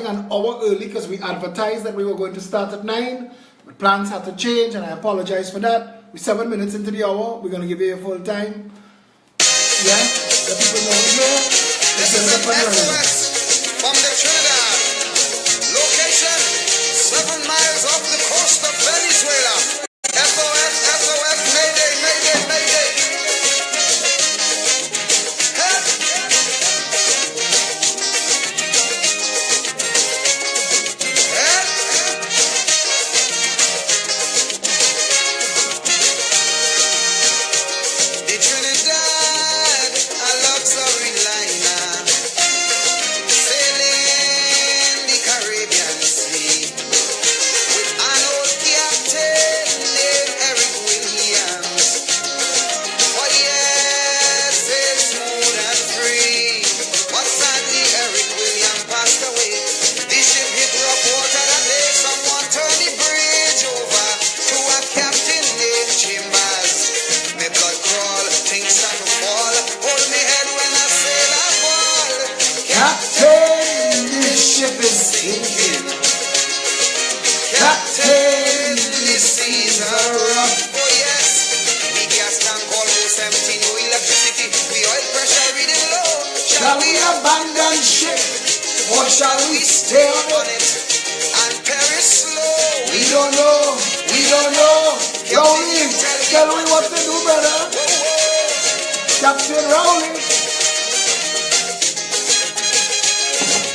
an hour early because we advertised that we were going to start at 9. But plans had to change, and I apologize for that. We're 7 minutes into the hour. We're going to give you a full time. Yeah, the people know here. This is an SOS from the Trinidad. Location 7 miles off the coast of Venezuela. SOS, SOS, Mayday, Mayday, Mayday. Help! Help! The Trinidad, a luxury liner, sailing the Caribbean Sea with an old captain named Eric Williams. For years, sailed smooth and free, but sadly Eric Williams passed away. The ship hit rough water that day. Someone turned the bridge over to a captain named Chambers. My blood crawl, things start to fall. Hold me head when I sail a ball. Captain, this ship is sinking. Captain, the seas are rough. Oh yes, the gas tank almost empty. No electricity, the oil pressure reading low. Shall we abandon ship, or shall we stay on it? And perish slow. We don't know. We don't know. Rowley, tell me what to do, brother. Captain Rowley.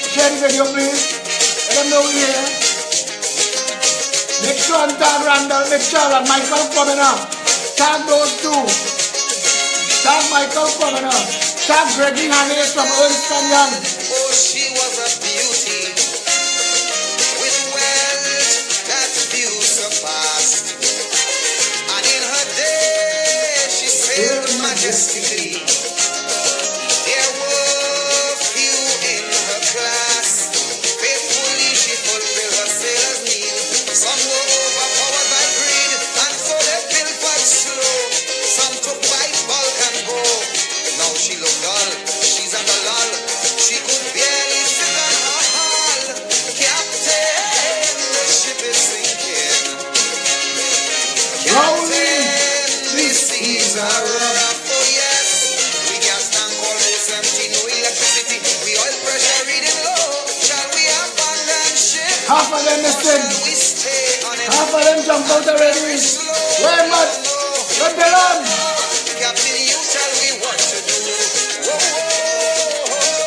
Share the video, please. Let them know we're here. Make sure and tag Randall, make sure that Michael coming up. Tag those two. Tag Michael coming up. Tag Greggy Hannes from Ernst & Young. Oh, she was a beauty with wealth that few surpassed. And in her day, she sailed majestically. There were few in her class. Faithfully, she fulfilled her sailor's need. Some were overpowered by greed, and so they pilfered slow. Some took by bulk and go. Now she looked dull, she's at a lull. She could barely sit on her hull. Captain, the ship is sinking. Rowley, Captain, the seas are rough. Oh yes, we gas tank almost empty, no electricity. We oil pressure reading low. Shall we abandon ship? half of them Or missing. shall we stay on it? Half of them jump out already. Where much? Let them on. Captain, you tell me what to do. Whoa, whoa, whoa.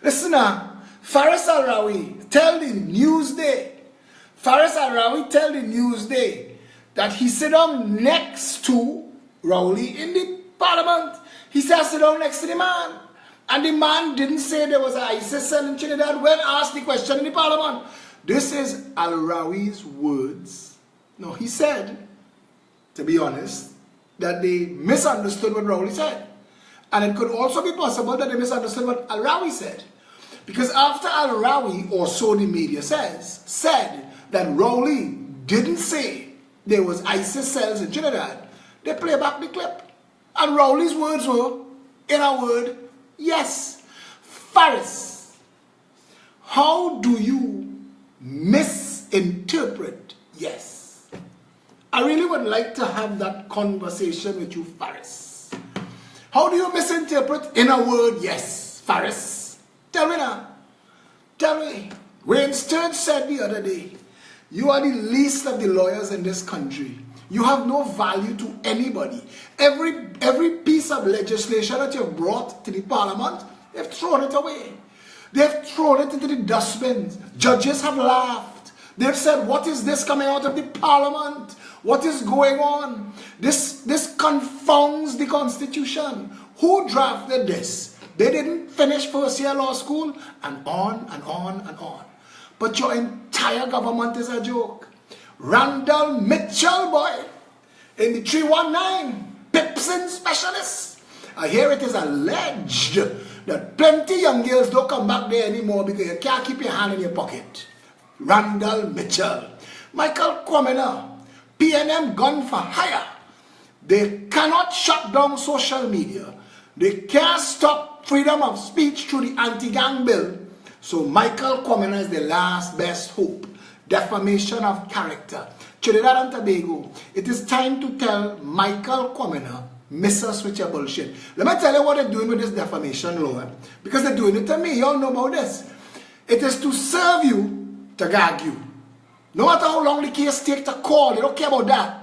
Listen now, Faris Al-Rawi tell the Newsday. Faris Al-Rawi tell the Newsday that he sit down next to Rowley in the parliament. He said sit down next to the man. And the man didn't say there was an ISIS cell in Trinidad when asked the question in the parliament. This is Al-Rawi's words. No, he said, to be honest, that they misunderstood what Rowley said. And it could also be possible that they misunderstood what Al-Rawi said. Because after Al-Rawi, or so the media said that Rowley didn't say there was ISIS cells in Trinidad, they play back the clip. And Rowley's words were, in a word, yes. Faris, how do you misinterpret yes? I really would like to have that conversation with you, Faris. How do you misinterpret in a word yes, Faris? Tell me now. Tell me. Wayne Sturge said the other day, you are the least of the lawyers in this country. You have no value to anybody. Every piece of legislation that you've brought to the parliament, they've thrown it away. They've thrown it into the dustbins. Judges have laughed. They've said, what is this coming out of the parliament? What is going on? This confounds the Constitution. Who drafted this? They didn't finish first year law school, and on and on and on. But your entire government is a joke. Randall Mitchell, boy, in the 319, Pipson specialist. I hear it is alleged that plenty young girls don't come back there anymore because you can't keep your hand in your pocket. Randall Mitchell. Michael Kwamena, PNM gun for hire. They cannot shut down social media. They can't stop freedom of speech through the anti-gang bill. So Michael Kwamina is the last best hope. Defamation of character. Trinidad and Tobago, it is time to tell Michael Kwamina, miss us with your bullshit. Let me tell you what they're doing with this defamation law. Because they're doing it to me. You all know about this. It is to serve you, to gag you. No matter how long the case takes to call, they don't care about that.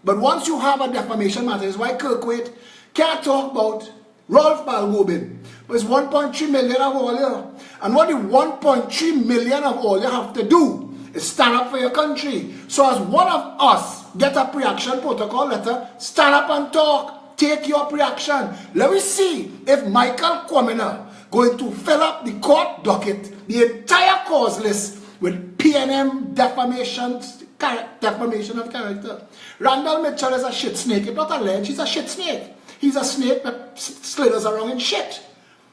But once you have a defamation matter, that's why Kirkwaite can't talk about Rolf Balgobin. But it's 1.3 million of all you. And what the 1.3 million of all you have to do is stand up for your country. So as one of us get a pre-action protocol letter, stand up and talk. Take your pre-action. Let me see if Michael Kwamina going to fill up the court docket, the entire cause list with PNM defamation of character. Randall Mitchell is a shit snake. It's not alleged, he's a shit snake. He's a snake that slithers around in shit.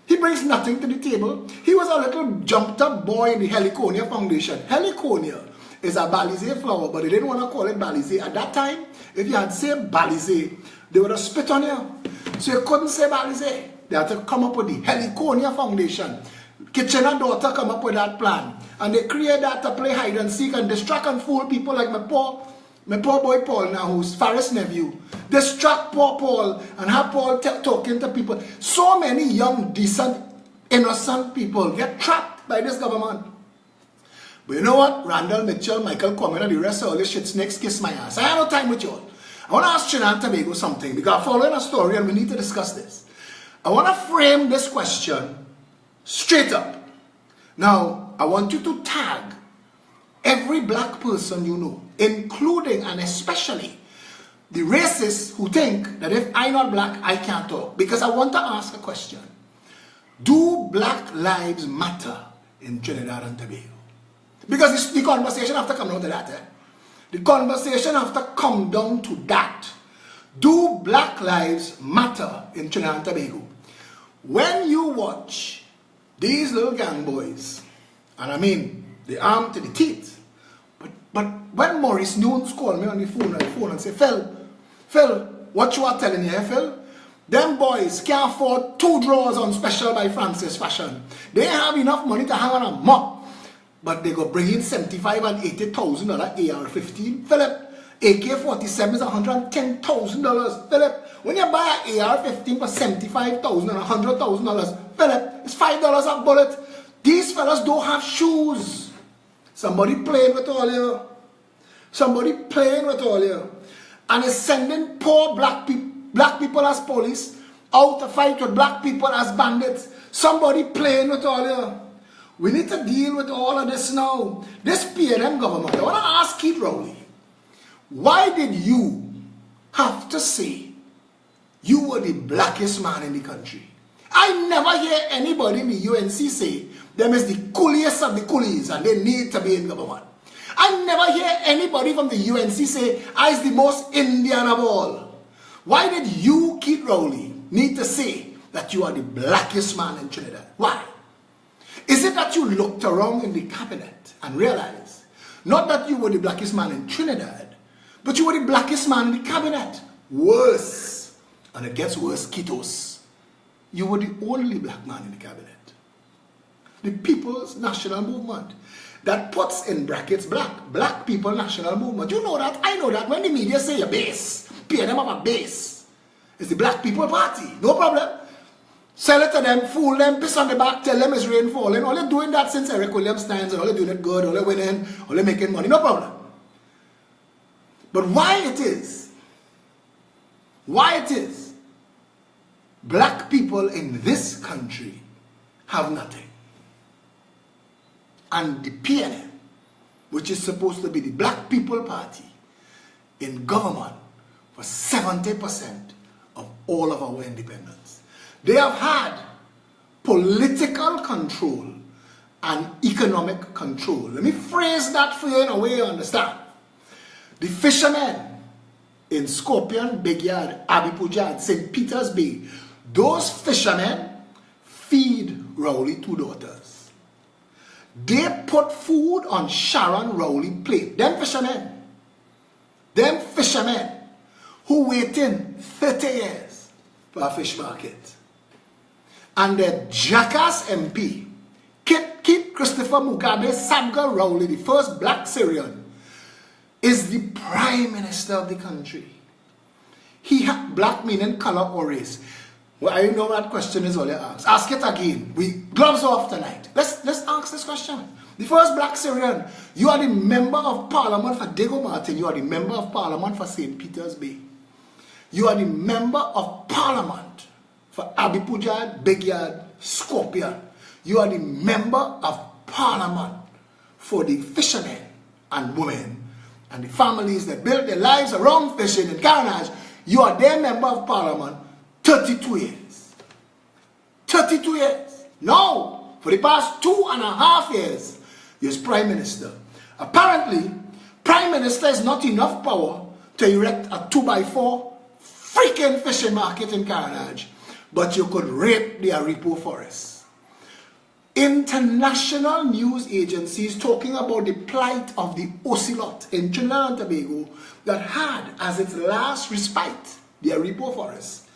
He brings nothing to the table. He was a little jumped up boy in the Heliconia Foundation. Heliconia is a Balizé flower, but they didn't want to call it Balizé. At that time, if you had said Balizé, they would have spit on you. So you couldn't say Balizé. They had to come up with the Heliconia Foundation. Kitchener daughter come up with that plan. And they create that to play hide and seek and distract and fool people like my poor boy Paul now, who's Farris' nephew. Distract poor Paul and have Paul talking to people. So many young, decent, innocent people get trapped by this government. But you know what? Randall Mitchell, Michael Kwamina, the rest of all this shit snakes kiss my ass. I have no time with you all. I want to ask Trinidad and Tobago something because I'm following a story and we need to discuss this. I want to frame this question straight up. Now, I want you to tag every black person you know, including and especially the racists who think that if I'm not black, I can't talk. Because I want to ask a question. Do black lives matter in Trinidad and Tobago? Because the conversation have to come down to that. The conversation have to come down to that. Do black lives matter in Trinidad and Tobago? When you watch these little gang boys, and I mean, they armed to the teeth, but when Maurice Nunes called me on the phone and say, Phil, what you are telling here, Phil? Them boys can't afford 2 drawers on special by Francis Fashion. They have enough money to hang on a mop, but they go bring in $75,000 and $80,000 AR-15. Philip, AK-47 is $110,000. Philip, when you buy an AR-15 for $75,000 and $100,000, Philip, it's $5 a bullet. These fellas don't have shoes. Somebody playing with all you. Somebody playing with all you. And is sending poor black people as police out to fight with black people as bandits. Somebody playing with all you. We need to deal with all of this now. This PNM government, I want to ask Keith Rowley, why did you have to say you were the blackest man in the country? I never hear anybody in the UNC say them is the cooliest of the coolies and they need to be in government. I never hear anybody from the UNC say I is the most Indian of all. Why did you, Keith Rowley, need to say that you are the blackest man in Trinidad? Why? Is it that you looked around in the cabinet and realized not that you were the blackest man in Trinidad, but you were the blackest man in the cabinet? Worse, and it gets worse, Kitos, you were the only black man in the cabinet. The People's National Movement that puts in brackets Black People National Movement. You know that, I know that. When the media say a base, PNM have a base, it's the Black People Party, no problem. Sell it to them, fool them, piss on the back, tell them it's rain falling. All they're doing that since Eric Williams times, and all they're doing it good, all they're winning, all they're making money, no problem. But why it is black people in this country have nothing, and the PNM, which is supposed to be the Black People Party, in government for 70% of all of our independence. They have had political control and economic control. Let me phrase that for you in a way you understand. The fishermen in Scorpion, Big Yard, Abbey Pujad, St. Peter's Bay, those fishermen feed Rowley 2 daughters. They put food on Sharon Rowley plate. Them fishermen who waiting 30 years for a fish market. and the Jackass MP, Keith Christopher Mugabe Sabga Rowley, the first black Syrian, is the prime minister of the country. He had black meaning color or race. Well, I know that question is all you ask. Ask it again. We gloves off tonight. Let's ask this question. The first black Syrian, you are the member of parliament for Diego Martin. You are the member of parliament for St. Peter's Bay. You are the member of parliament for Abipujad, Big Yard, Scorpion. You are the member of parliament for the fishermen and women and the families that build their lives around fishing and carnage. You are their member of parliament 32 years. 32 years. Now, for the past 2.5 years, you're prime minister. Apparently, prime minister is not enough power to erect a 2x4 freaking fishing market in Carnage, but you could rape the Aripo forest. International news agencies talking about the plight of the ocelot in Trinidad and Tobago that had as its last respite the Aripo forest.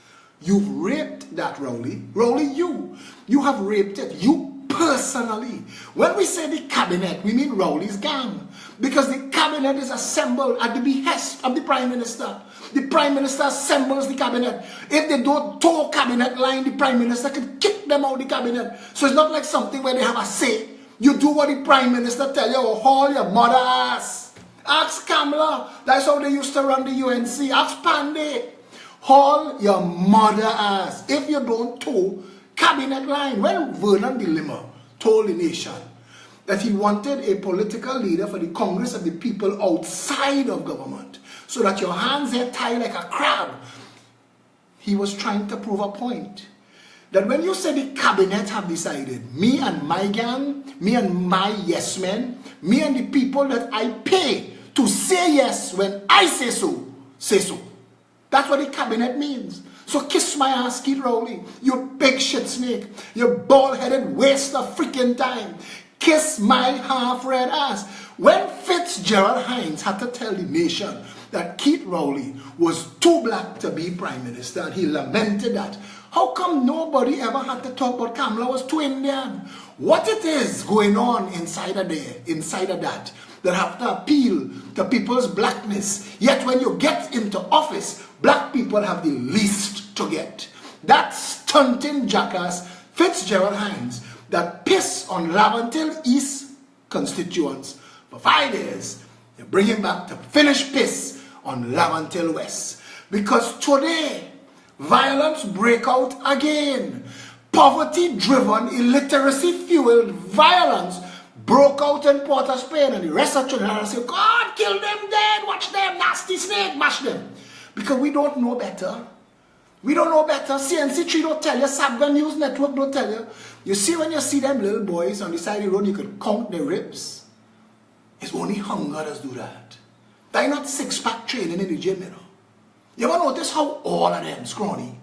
You've raped that, Rowley. Rowley, you have raped it. You personally. When we say the cabinet, we mean Rowley's gang. Because the cabinet is assembled at the behest of the prime minister. The prime minister assembles the cabinet. If they don't toe cabinet line, the prime minister can kick them out of the cabinet. So it's not like something where they have a say. You do what the prime minister tell you, or haul your mother ass. Ask Kamala. That's how they used to run the UNC. Ask Pandey. Haul your mother ass. If you don't toe cabinet line. When Vernon de Lima told the nation that he wanted a political leader for the Congress of the people outside of government, so that your hands are tied like a crab, he was trying to prove a point. That when you say the cabinet have decided, me and my gang, me and my yes men, me and the people that I pay to say yes when I say so, say so. That's what the cabinet means. So kiss my ass, Keith Rowley, you big shit snake, you bald-headed waste of freaking time. Kiss my half-red ass. When Fitzgerald Hines had to tell the nation that Keith Rowley was too black to be prime minister, and he lamented that, how come nobody ever had to talk about Kamala was too Indian? What it is going on inside of that have to appeal to people's blackness, yet when you get into office, black people have the least to get. That stunting jackass Fitzgerald Hines that piss on Laventille East constituents for 5 years, you bring him back to finish piss on Laventille West. Because today, violence break out again. Poverty-driven, illiteracy-fueled violence broke out in Port of Spain, and the rest of Trinidad say, God, kill them dead, watch them, nasty snake, mash them. Because we don't know better. We don't know better. CNC3 don't tell you. Sabga News Network don't tell you. You see, when you see them little boys on the side of the road, you can count their ribs. It's only hunger that do that. They're not six-pack training in the gym, you know. You ever notice how all of them scrawny?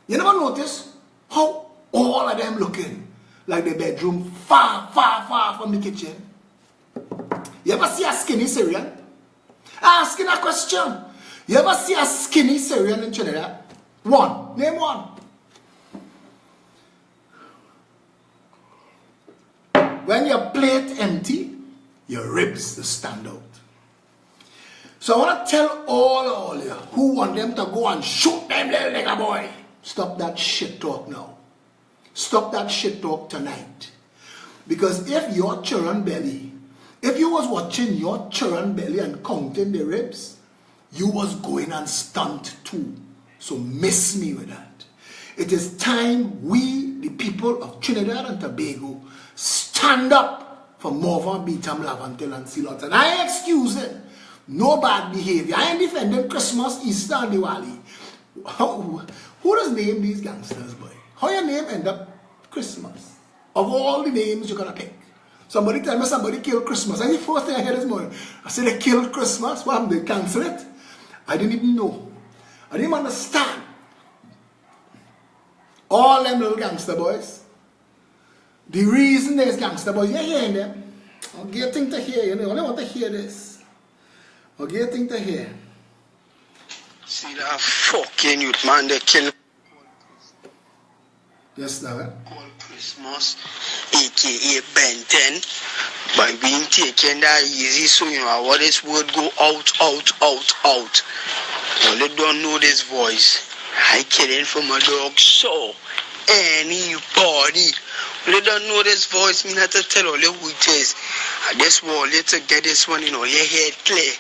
You never notice how all of them looking like the bedroom far, far, far from the kitchen? You ever see a skinny Syrian? Asking a question. You ever see a skinny Syrian in Trinidad? One. Name one. When your plate empty, your ribs will stand out. So I want to tell all of you who want them to go and shoot them little nigga boy. Stop that shit talk now. Stop that shit talk tonight. Because if your children belly, if you was watching your children belly and counting the ribs, you was going and stunt too. So miss me with that. It is time we, the people of Trinidad and Tobago, stand up for Morvan, Beetham, Laventille and Silot. And I excuse it. No bad behavior. I ain't defending Christmas, Easter and Diwali. Who does name these gangsters, boy? How your name end up Christmas? Of all the names you're gonna pick. Somebody tell me somebody killed Christmas. And the first thing I heard this morning, I said they killed Christmas. What happened? They cancel it? I didn't even know. I didn't understand. All them little gangster boys. The reason there's gangster boys, you're hearing them. I'll get a thing to hear, you know. I only want to hear this. I'll get a thing to hear. See that fucking youth, man, they kill. Yes, now. Call Christmas, aka Ben 10, by being taken that easy, so you know what this word go out. Well, they don't know this voice. I killing from a dog, so anybody. They don't know this voice, me not to tell all you who it is. I just want you to get this one in all your head clear.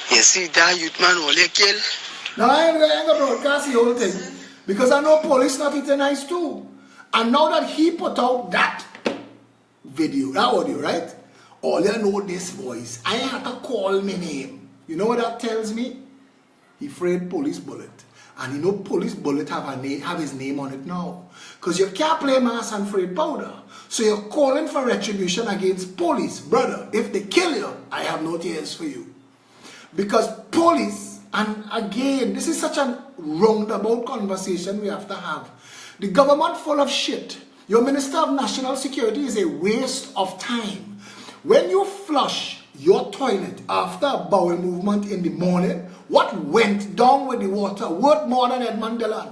You see that youth man all you kill? Now I ain't gonna broadcast the whole thing because I know police not eating nice too. And now that he put out that video, that audio, right? All you know this voice. I had to call my name. You know what that tells me? He afraid police bullet. And you know police bullet have his name on it now. Because you can't play mass and afraid powder. So you're calling for retribution against police. Brother, if they kill you, I have no tears for you. Because police, and again, this is such a roundabout conversation we have to have. The government full of shit. Your Minister of National Security is a waste of time. When you flush your toilet after a bowel movement in the morning, what went down with the water worth more than Edmund Dillon.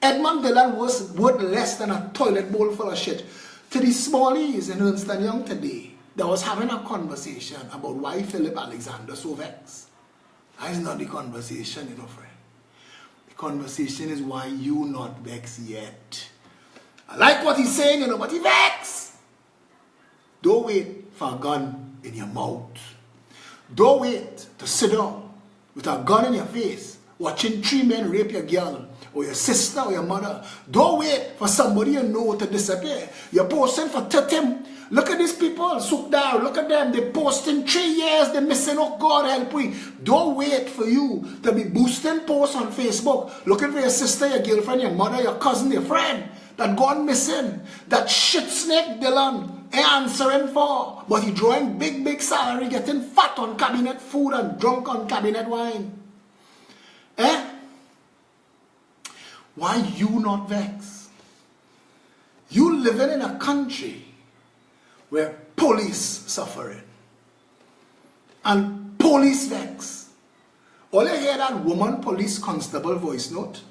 Edmund Dillon was worth less than a toilet bowl full of shit. To the smallies in Ernst & Young today, that was having a conversation about why Phillip Alexander so vexed. That is not the conversation, you know, friend. The conversation is why you not vexed yet. I like what he's saying, you know, but he vexed. Don't wait for a gun in your mouth. Don't wait to sit down with a gun in your face, watching 3 men rape your girl, or your sister, or your mother. Don't wait for somebody you know to disappear. You're posting for 30. Look at these people, soak down, look at them. They're posting 3 years, they're missing. Oh, God help me. Don't wait for you to be boosting posts on Facebook, looking for your sister, your girlfriend, your mother, your cousin, your friend that gone missing. That shit snake Dylan answering for. But he drawing big salary, getting fat on cabinet food and drunk on cabinet wine. Why you not vexed? You living in a country where police suffering and police vex. All you hear that woman police constable voice note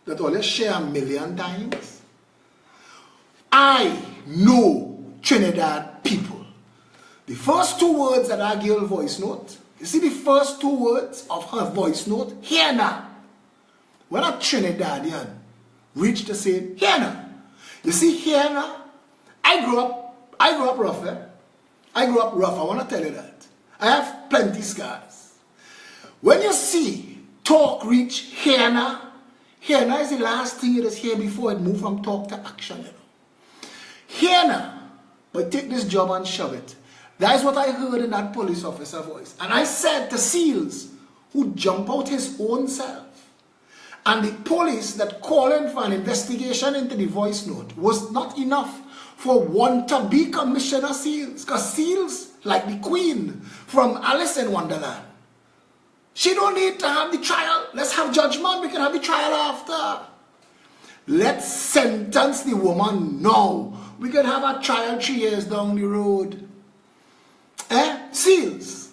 that all you share 1 million times. I know Trinidad people. The first 2 words that that girl voice note, you see the first 2 words of her voice note, here now. When a Trinidadian reached to say, here now. You see, here now, I grew up rough, eh? I grew up rough, I want to tell you that. I have plenty scars. When you see talk reach here now is the last thing you just hear before it move from talk to action, you know. Here now, but take this job and shove it. That is what I heard in that police officer voice. And I said to SEALs who jump out his own self, and the police that calling for an investigation into the voice note was not enough for one to be Commissioner SEALs. Because SEALs, like the Queen from Alice in Wonderland, she don't need to have the trial. Let's have judgment. We can have the trial after. Let's sentence the woman now. We can have a trial 3 years down the road. SEALs,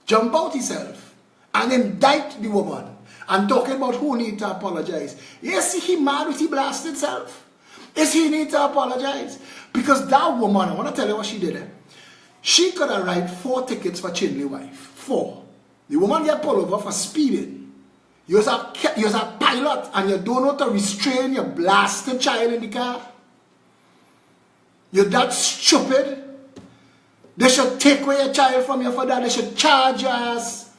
jump out himself and indict the woman. And talking about who need to apologize. Yes, he mad with he blasted self. Yes, he need to apologize. Because that woman, I want to tell you what she did. She could have write 4 tickets for Chinley wife. 4. The woman get pulled over for speeding. You're a pilot and you don't know to restrain your blasted child in the car. You're that stupid. They should take away your child from you for that. They should charge your ass.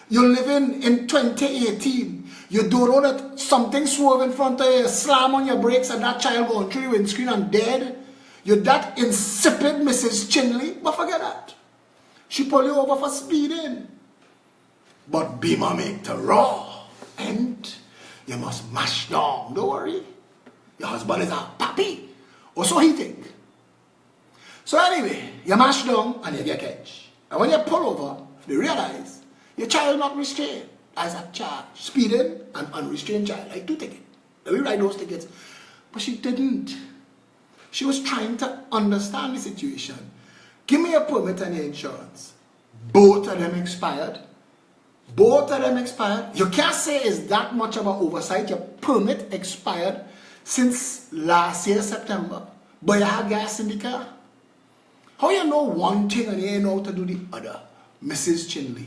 You're living in 2018. You don't know that something swerve in front of you, slam on your brakes, and that child going through the windscreen and dead. You're that insipid Mrs. Chinley. But forget that. She pull you over for speeding. But Beamer make the raw. And you must mash down. Don't worry. Your husband is a puppy. Or so he think. So anyway, you mash down and you get catch. And when you pull over, they realize your child not restrained as a charge. Speeding and unrestrained child. Like 2 tickets. We write those tickets. But she didn't. She was trying to understand the situation. Give me a permit and your insurance. Both of them expired. Both of them expired. You can't say it's that much of an oversight. Your permit expired. since last year, September, but you have gas in the car. How you know one thing and you know how to do the other, Mrs. Chinley?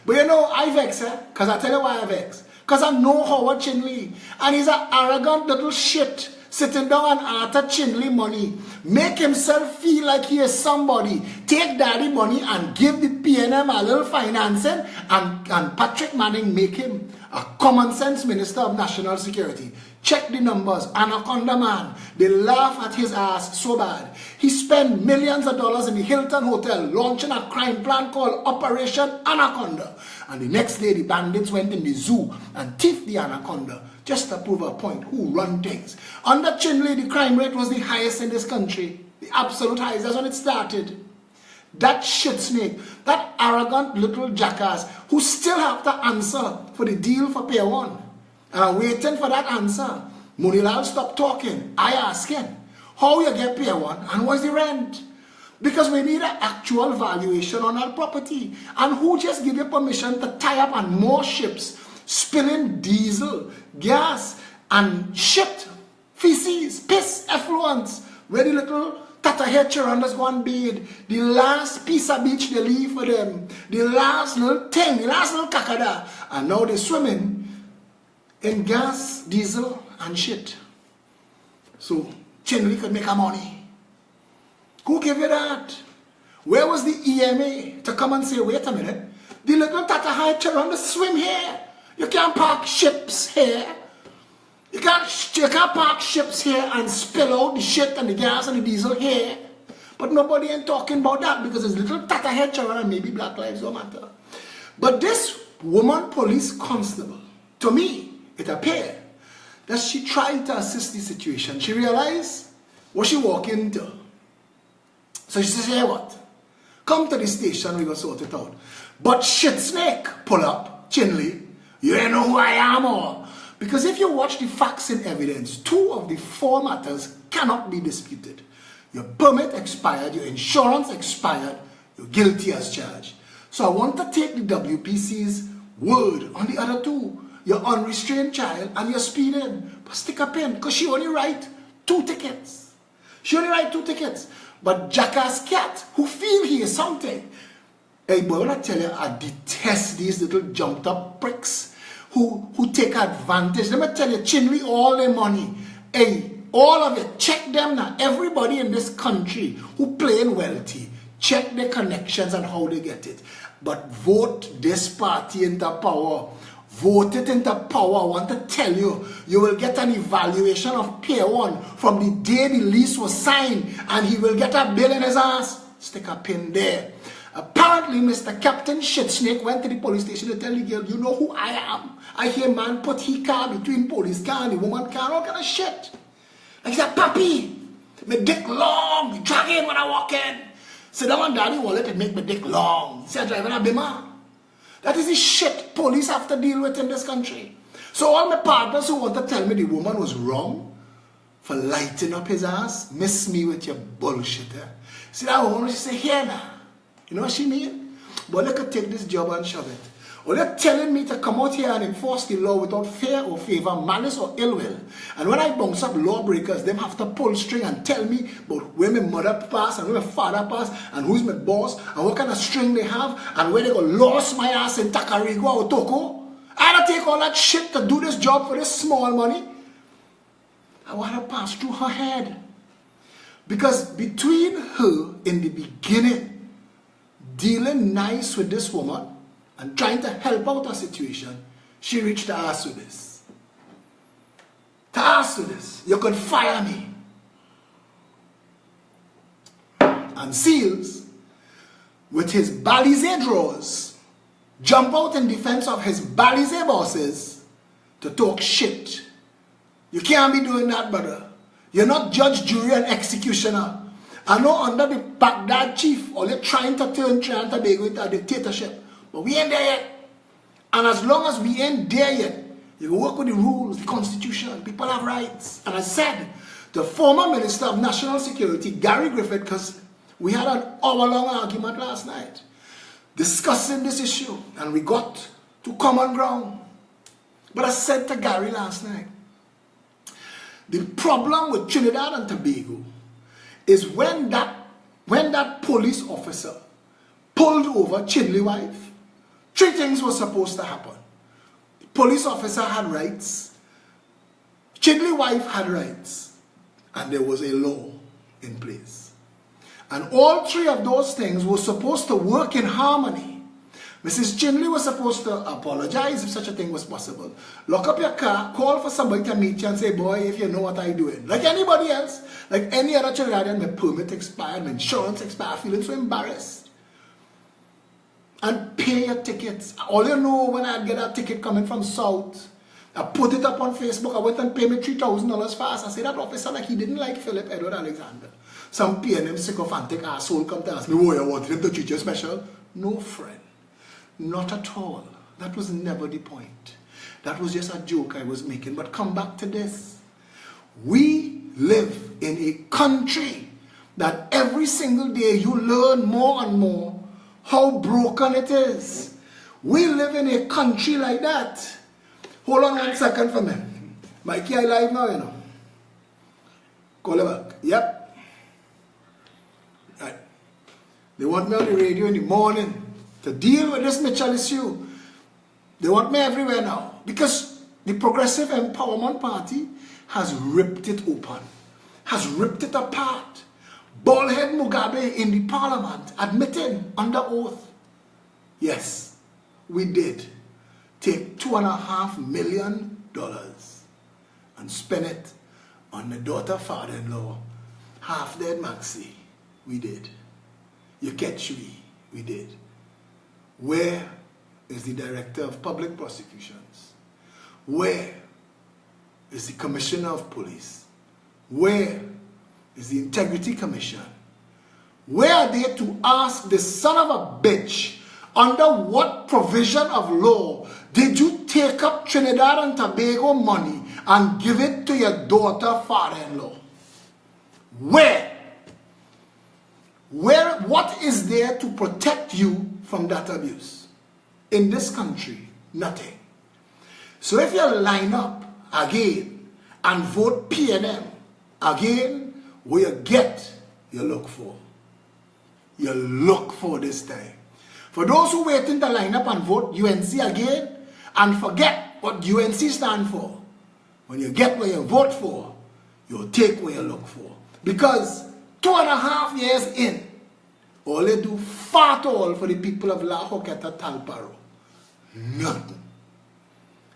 But you know, I vex her, because I tell you why I vex. Because I know Howard Chinley, and he's an arrogant little shit, sitting down and after Chinley money, make himself feel like he is somebody, take daddy money and give the PNM a little financing, and Patrick Manning make him a common sense Minister of National Security. Check the numbers, Anaconda man, they laugh at his ass so bad. He spent millions of dollars in the Hilton Hotel launching a crime plan called Operation Anaconda. And the next day the bandits went in the zoo and thieved the anaconda just to prove a point who run things. Under Chinley, the crime rate was the highest in this country. The absolute highest. That's when it started. That shit snake, that arrogant little jackass who still have to answer for the deal for Pier 1. And I'm waiting for that answer. Munilal stop talking. I ask him, how you get Pier 1 and what's the rent? Because we need an actual valuation on our property. And who just give you permission to tie up on more ships, spilling diesel, gas, and shit, feces, piss, effluents, where the little Tata Hecherandas go and bathe, the last piece of beach they leave for them, the last little thing, the last little kakada, and now they're swimming in gas, diesel, and shit. So Chinley could make her money. Who gave you that? Where was the EMA to come and say, wait a minute, the little Tata Hecherandas swim here. You can't park ships here. You can't park ships here and spill out the shit and the gas and the diesel here. But nobody ain't talking about that because it's little Tata Hecheran and maybe Black Lives Don't Matter. But this woman police constable, to me, it appeared that she tried to assist the situation. She realized what she walked into. So she says, hey, what? Come to the station, we go sort it out. But shit snake, pull up, Chinley, you ain't know who I am or... Because if you watch the facts and evidence, 2 of the 4 matters cannot be disputed. Your permit expired, your insurance expired, you're guilty as charged. So I want to take the WPC's word on the other 2. You're unrestrained child and you're speeding. But stick a pin, because she only write 2 tickets. She only write 2 tickets. But Jackass cat, who feel he is something. Hey boy, when I tell you, I detest these little jumped up pricks who take advantage. Let me tell you, Chinley, all their money. Hey, all of it, check them now. Everybody in this country who playing wealthy, check their connections and how they get it. But vote this party into power. Vote it into power. I want to tell you, you will get an evaluation of Pier 1 from the day the lease was signed, and he will get a bill in his ass. Stick a pin there. Apparently, Mr. Captain Shitsnake went to the police station to tell the girl, you know who I am. I hear man put his car between police car and the woman car, all kind of shit. Like that puppy, my dick long, dragging when I walk in. Sit down on daddy wallet and make my dick long. See, I'm driving a bimmer. That is the shit police have to deal with in this country. So all my partners who want to tell me the woman was wrong for lighting up his ass, miss me with your bullshit. Eh? See that woman, she say, here now. You know what she mean? But they could take this job and shove it. Or they're telling me to come out here and enforce the law without fear or favor, malice or ill will. And when I bounce up lawbreakers, them have to pull string and tell me about where my mother passed and where my father passed and who's my boss and what kind of string they have and where they go lost my ass in Tacarigua or Toko. I had to take all that shit to do this job for this small money. I want to pass through her head. Because between her in the beginning, dealing nice with this woman and trying to help out her situation, she reached to ask with this. To ask with this, you could fire me. And Seals, with his Balize drawers, jump out in defense of his Balize bosses to talk shit. You can't be doing that, brother. You're not judge, jury, and executioner. I know under the Baghdad chief, or they're trying to turn Trinidad and Tobago into a dictatorship. But we ain't there yet. And as long as we ain't there yet, you can work with the rules, the constitution, people have rights. And I said, the former Minister of National Security, Gary Griffith, because we had an hour-long argument last night, discussing this issue, and we got to common ground. But I said to Gary last night, The problem with Trinidad and Tobago is when that police officer pulled over Chinley wife, 3 things were supposed to happen. The police officer had rights, Chinley wife had rights, and there was a law in place. And all 3 of those things were supposed to work in harmony. Mrs. Chinley was supposed to apologize if such a thing was possible. Lock up your car, call for somebody to meet you and say, boy, if you know what I'm doing. Like anybody else, like any other Trinidadian, my permit expired, my insurance expired, feeling so embarrassed. And pay your tickets. All you know, when I get a ticket coming from South, I put it up on Facebook, I went and paid me $3,000 fast. I said that officer like he didn't like Phillip Edward Alexander. Some PNM sycophantic asshole come to ask me, oh, you wanted him to treat you special? No, friend. Not at all. That was never the point. That was just a joke I was making. But come back to this. We live in a country that every single day you learn more and more how broken it is. We live in a country like that. Hold on 1 second for me. Mikey, I live now, you know. Call it back. Yep. Right. They want me on the radio in the morning to deal with this Mitchell issue. They want me everywhere now because the Progressive Empowerment Party has ripped it open, has ripped it apart. Baldhead Mugabe in the parliament admitting under oath, yes, we did take $2.5 million and spend it on the daughter father-in-law, half dead Maxi. We did. You catch me, we did. Where is the Director of Public Prosecutions? Where is the Commissioner of Police? Where is the Integrity Commission? Where are they to ask the son of a bitch, under what provision of law did you take up Trinidad and Tobago money and give it to your daughter father-in-law? Where? What is there to protect you from that abuse? In this country, nothing. So if you line up again and vote PNM again, what you get, you look for. You look for this time. For those who waiting to line up and vote UNC again and forget what UNC stand for, when you get what you vote for, you'll take what you look for. Because 2.5 years in, all they do fat all for the people of La Joqueta Talparo. Nothing.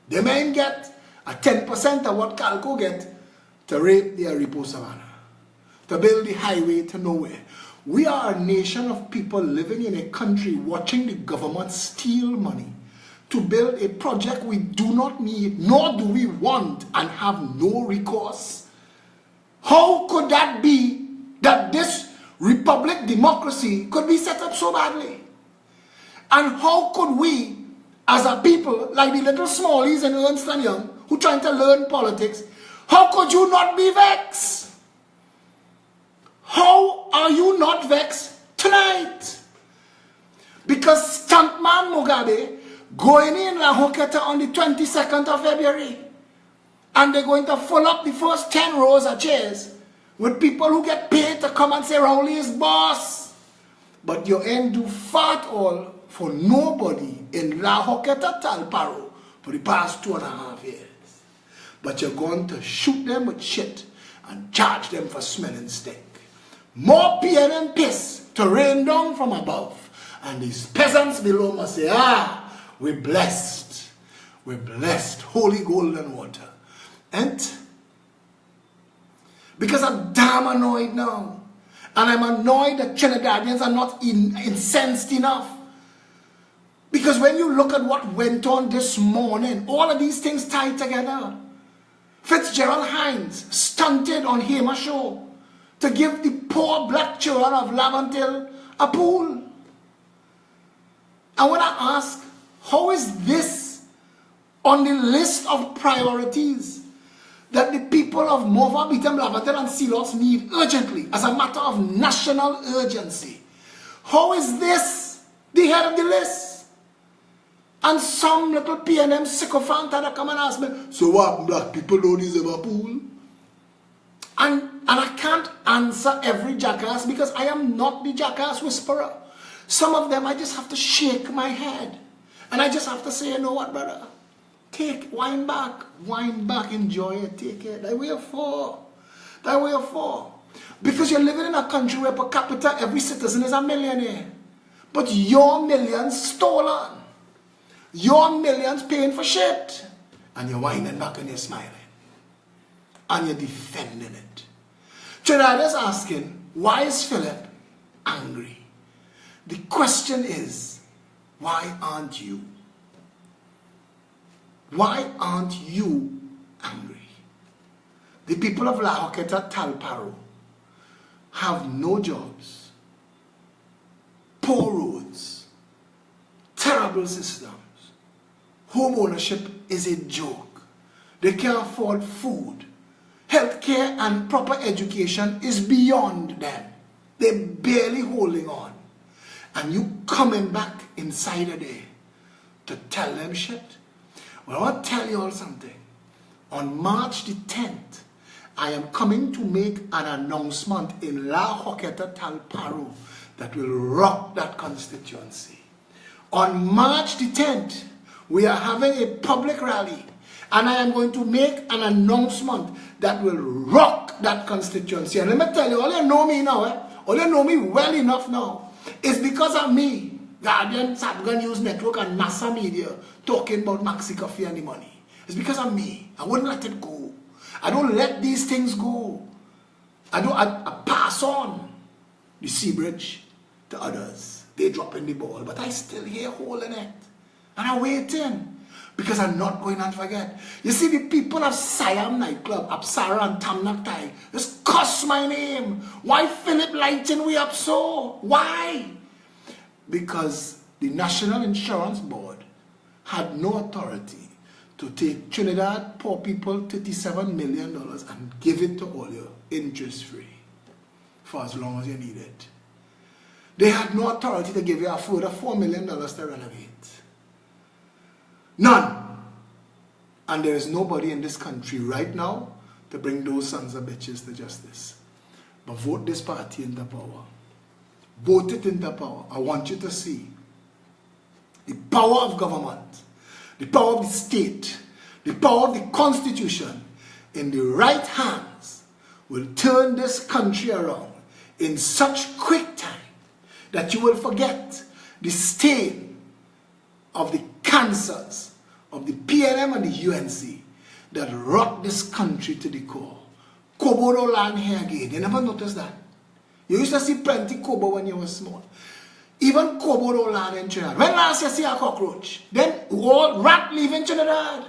They may get a 10% of what Calco get to rape the Aripo Savannah, to build the highway to nowhere. We are a nation of people living in a country watching the government steal money to build a project we do not need, nor do we want, and have no recourse. How could that be that this republic democracy could be set up so badly? And how could we, as a people, like the little smallies in Ernst & Young, who trying to learn politics, how could you not be vexed? How are you not vexed tonight? Because Stuntman Mugabe going in La Joqueta on the 22nd of February, and they're going to fill up the first 10 rows of chairs with people who get paid to come and say Rowley is boss. But you ain't do fat all for nobody in La Joqueta Talparo for the past 2.5 years. But you're going to shoot them with shit and charge them for smelling stink. More PNM piss to rain down from above. And these peasants below must say, we're blessed. We're blessed. Holy golden water. And because I'm damn annoyed now. And I'm annoyed that Trinidadians are not incensed enough. Because when you look at what went on this morning, all of these things tied together. Fitzgerald Hines stunted on Hema show to give the poor black children of Laventille a pool. I want to ask, how is this on the list of priorities that the people of Mova, Beetham, Laventille and Sealots need urgently as a matter of national urgency? How is this the head of the list? And some little PNM sycophant that come and ask me, so what, black people don't deserve a pool? And I can't answer every jackass because I am not the jackass whisperer. Some of them I just have to shake my head. And I just have to say, you know what, brother? Wind back, enjoy it, take it. That way of four. Because you're living in a country where per capita every citizen is a millionaire. But your millions stolen. Your millions paying for shit. And you're winding back and you're smiling. And you're defending it. Trinidad is asking, why is Phillip angry? The question is, why aren't you? Why aren't you angry? The people of La Joqueta Talparo have no jobs, poor roads, terrible systems. Home ownership is a joke. They can't afford food. Healthcare and proper education is beyond them. They're barely holding on. And you coming back inside a day to tell them shit? Well, I want to tell you all something. On March the 10th, I am coming to make an announcement in La Joqueta Talparo that will rock that constituency. On March the 10th, we are having a public rally, and I am going to make an announcement that will rock that constituency. And let me tell you, all you know me now, all you know me well enough now, is because of me, Guardian, Satgan News Network, and Massa Media talking about Maxi Coffee and the money. It's because of me. I wouldn't let it go. I don't let these things go. I pass on the sea bridge to others. They dropping the ball, but I still here holding it. And I'm waiting. Because I'm not going to forget. You see, the people of Siam nightclub, Apsara and Tamnaktai, just cuss my name. Why Phillip lighting we up so? Why? Because the National Insurance Board had no authority to take Trinidad poor people $37 million and give it to all you interest free for as long as you need it. They had no authority to give you a further $4 million to renovate. None. And there is nobody in this country right now to bring those sons of bitches to justice. But vote this party into power. Vote it into power. I want you to see the power of government, the power of the state, the power of the constitution in the right hands will turn this country around in such quick time that you will forget the stain of the cancers of the PNM and the UNC that rot this country to the core. Kobo don't land here again. You never noticed that? You used to see plenty Kobo when you were small. Even Kobo don't land in Trinidad. When last you see a cockroach? Then all rat leaving Trinidad.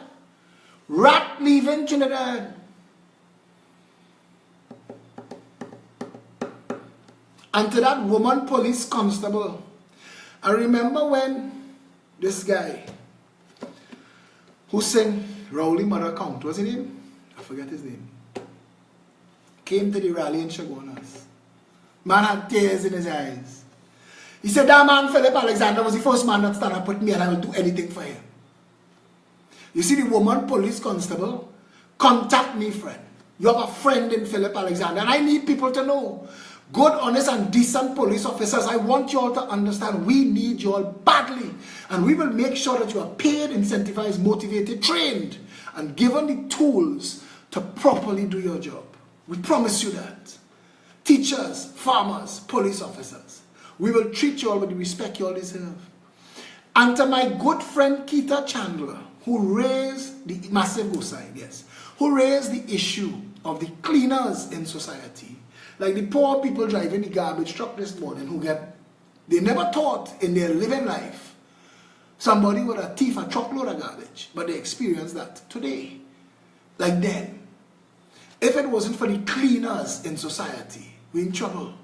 Rat leaving Trinidad. And to that woman police constable, I remember when this guy who sang Rowley Mother Count, what's his name? I forget his name. Came to the rally in Chagonas. Man had tears in his eyes. He said, that man, Phillip Alexander, was the first man that stand up with me and I will do anything for him. You see, the woman police constable, contact me, friend. You have a friend in Phillip Alexander, and I need people to know. Good, honest, and decent police officers, I want you all to understand we need you all badly. And we will make sure that you are paid, incentivized, motivated, trained, and given the tools to properly do your job. We promise you that. Teachers, farmers, police officers, we will treat you all with the respect you all deserve. And to my good friend Keita Chandler, who raised the massive go side, yes, who raised the issue of the cleaners in society. Like the poor people driving the garbage truck this morning who they never thought in their living life somebody would have thief a truckload of garbage, but they experienced that today. Like then. If it wasn't for the cleaners in society, we're in trouble.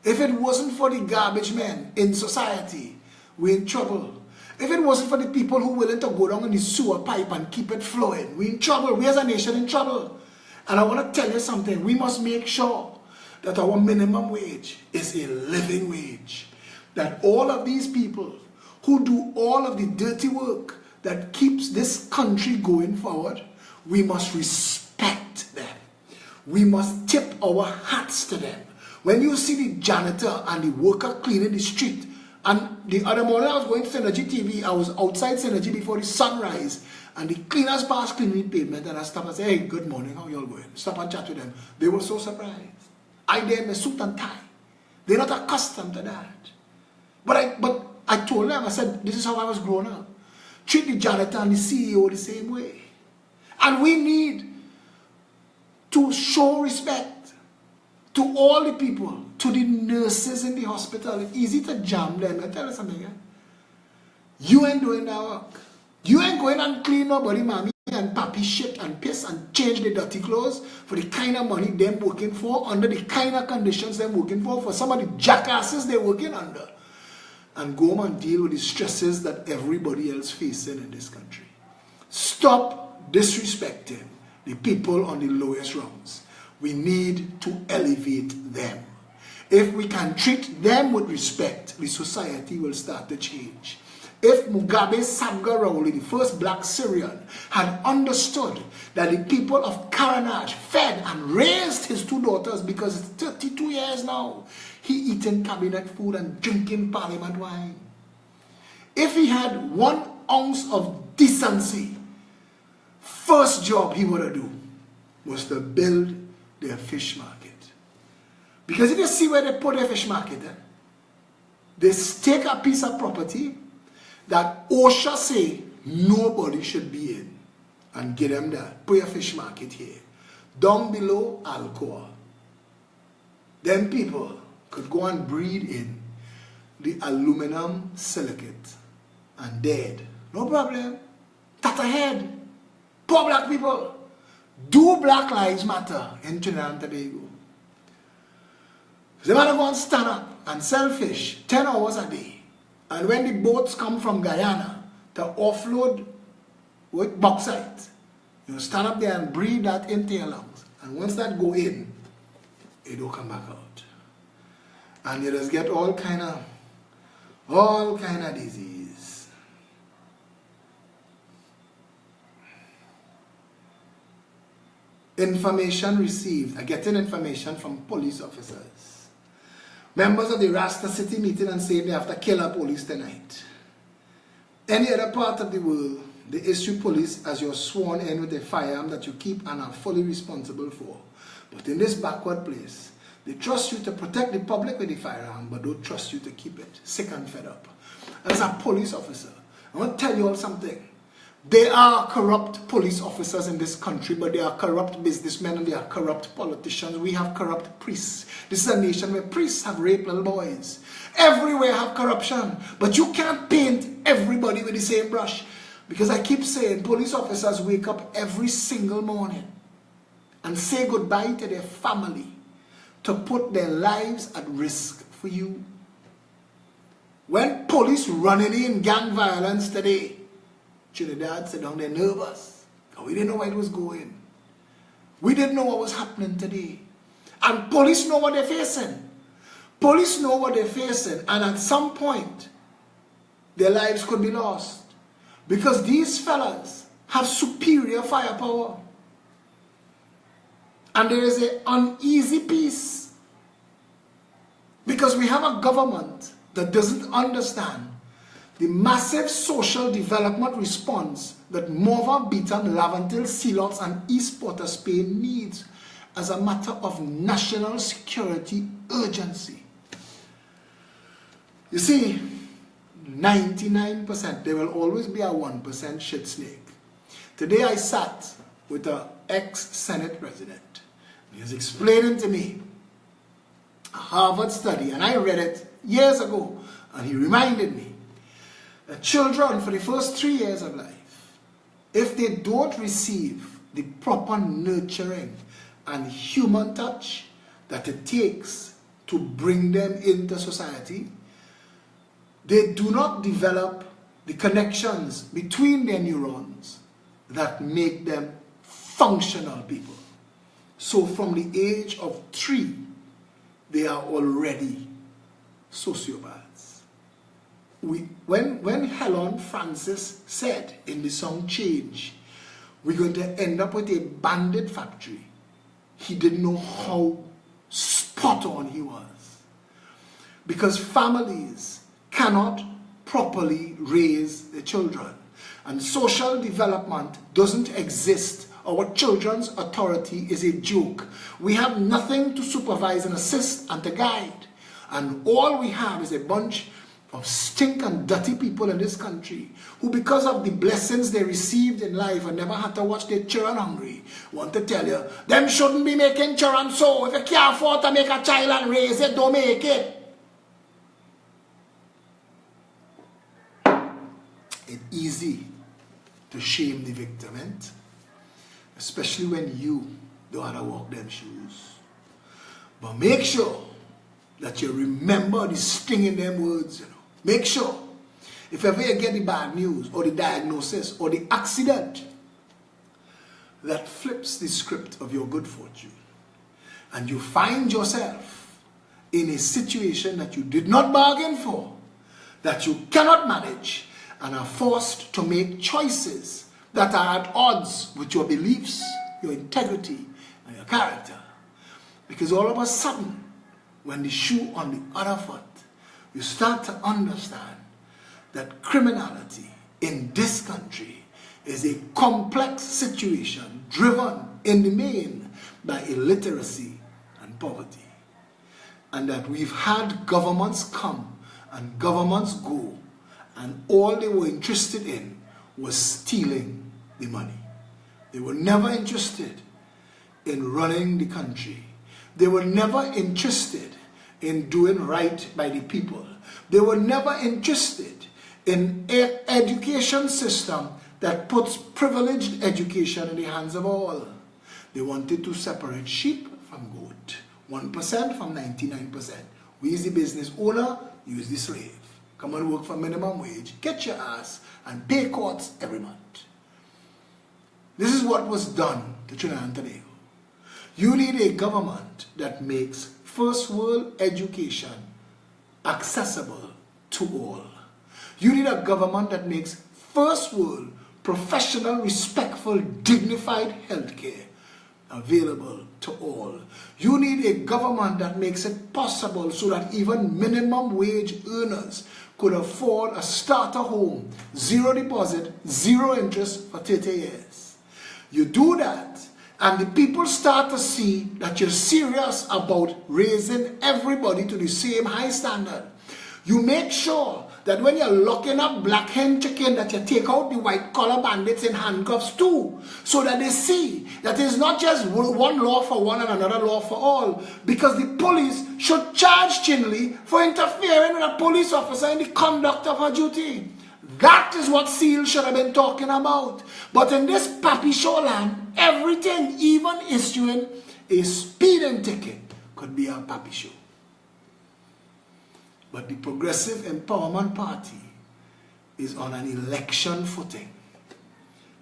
If it wasn't for the garbage men in society, we're in trouble. If it wasn't for the people who are willing to go down in the sewer pipe and keep it flowing, we're in trouble. We as a nation in trouble. And I want to tell you something. We must make sure that our minimum wage is a living wage. That all of these people who do all of the dirty work that keeps this country going forward, we must respect them. We must tip our hats to them. When you see the janitor and the worker cleaning the street, and the other morning I was going to Synergy TV, I was outside Synergy before the sunrise, and the cleaners passed cleaning the pavement, and I stopped and said, hey, good morning, how y'all going? Stop and chat with them. They were so surprised. I there in my suit and tie. They're not accustomed to that. But I told them, I said, this is how I was growing up. Treat the janitor and the CEO the same way. And we need to show respect to all the people, to the nurses in the hospital. It's easy to jam them. I tell you something, you ain't doing that work. You ain't going and clean nobody, mommy and papi shit and piss and change the dirty clothes for the kind of money them working for, under the kind of conditions them working for some of the jackasses they're working under. And go and deal with the stresses that everybody else facing in this country. Stop disrespecting the people on the lowest rungs. We need to elevate them. If we can treat them with respect, the society will start to change. If Mugabe Sabgaroli, the first black Syrian, had understood that the people of Karanaj fed and raised his two daughters, because it's 32 years now, he eating cabinet food and drinking parliament wine. If he had 1 ounce of decency, first job he would have do was to build their fish market. Because if you see where they put their fish market, they take a piece of property that OSHA say nobody should be in, and give them that. Put your fish market here. Down below, alcohol. Then people could go and breed in the aluminum silicate and dead. No problem. That ahead. Poor black people. Do Black Lives Matter in Trinidad and Tobago? They want to go and stand up and sell fish 10 hours a day. And when the boats come from Guyana to offload with bauxite, you stand up there and breathe that into your lungs. And once that go in, it don't come back out. And you just get all kind of disease. Information received. I getting information from police officers. Members of the Rasta City meeting and saying they have to kill our police tonight. Any other part of the world, they issue police as you're sworn in with a firearm that you keep and are fully responsible for. But in this backward place, they trust you to protect the public with the firearm, but don't trust you to keep it. Sick and fed up. As a police officer, I want to tell you all something. There are corrupt police officers in this country, but there are corrupt businessmen and there are corrupt politicians. We have corrupt priests. This is a nation where priests have raped little boys. Everywhere have corruption, but you can't paint everybody with the same brush. Because I keep saying police officers wake up every single morning and say goodbye to their family to put their lives at risk for you. When police running in gang violence today, Trinidad said down there nervous. We didn't know where it was going. We didn't know what was happening today. And police know what they're facing. Police know what they're facing. And at some point, their lives could be lost. Because these fellas have superior firepower. And there is an uneasy peace. Because we have a government that doesn't understand the massive social development response that Morva, Beaton, Lavantil, Sealots, and East Port of Spain needs as a matter of national security urgency. You see, 99%, there will always be a 1% shit snake. Today I sat with an ex-Senate president. He was explaining to me a Harvard study, and I read it years ago, and he reminded me that children for the first 3 years of life, if they don't receive the proper nurturing and human touch that it takes to bring them into society, they do not develop the connections between their neurons that make them functional people. So from the age of 3, they are already sociopaths. When Helen Francis said in the song Change, we're going to end up with a bandit factory, he didn't know how spot on he was. Because families cannot properly raise their children. And social development doesn't exist. Our children's authority is a joke. We have nothing to supervise and assist and to guide. And all we have is a bunch of stink and dirty people in this country who, because of the blessings they received in life and never had to watch their children hungry, want to tell you, them shouldn't be making children so. If you can't afford to make a child and raise it, don't make it. It's easy to shame the victim, especially when you don't have to walk them shoes. But make sure that you remember the sting in them words, Make sure, if ever you get the bad news or the diagnosis or the accident that flips the script of your good fortune, and you find yourself in a situation that you did not bargain for, that you cannot manage, and are forced to make choices that are at odds with your beliefs, your integrity, and your character. Because all of a sudden, when the shoe on the other foot, you start to understand that criminality in this country is a complex situation driven in the main by illiteracy and poverty. And that we've had governments come and governments go, and all they were interested in was stealing the money. They were never interested in running the country. They were never interested in doing right by the people. They were never interested in an education system that puts privileged education in the hands of all. They wanted to separate sheep from goat, 1% from 99%. We is the business owner, you is the slave. Come and work for minimum wage, get your ass, and pay courts every month. This is what was done to Trinidad and Tobago. You need a government that makes first world education accessible to all. You need a government that makes first world, professional, respectful, dignified healthcare available to all. You need a government that makes it possible so that even minimum wage earners could afford a starter home, zero deposit, zero interest for 30 years. You do that, and the people start to see that you're serious about raising everybody to the same high standard. You make sure that when you're locking up black hen chicken, that you take out the white collar bandits in handcuffs too, so that they see that it's not just one law for one and another law for all, because the police should charge Chinley for interfering with a police officer in the conduct of her duty. That is what SEAL should have been talking about. But in this pappy show land, everything, even issuing a speeding ticket, could be a pappy show. But the Progressive Empowerment Party is on an election footing.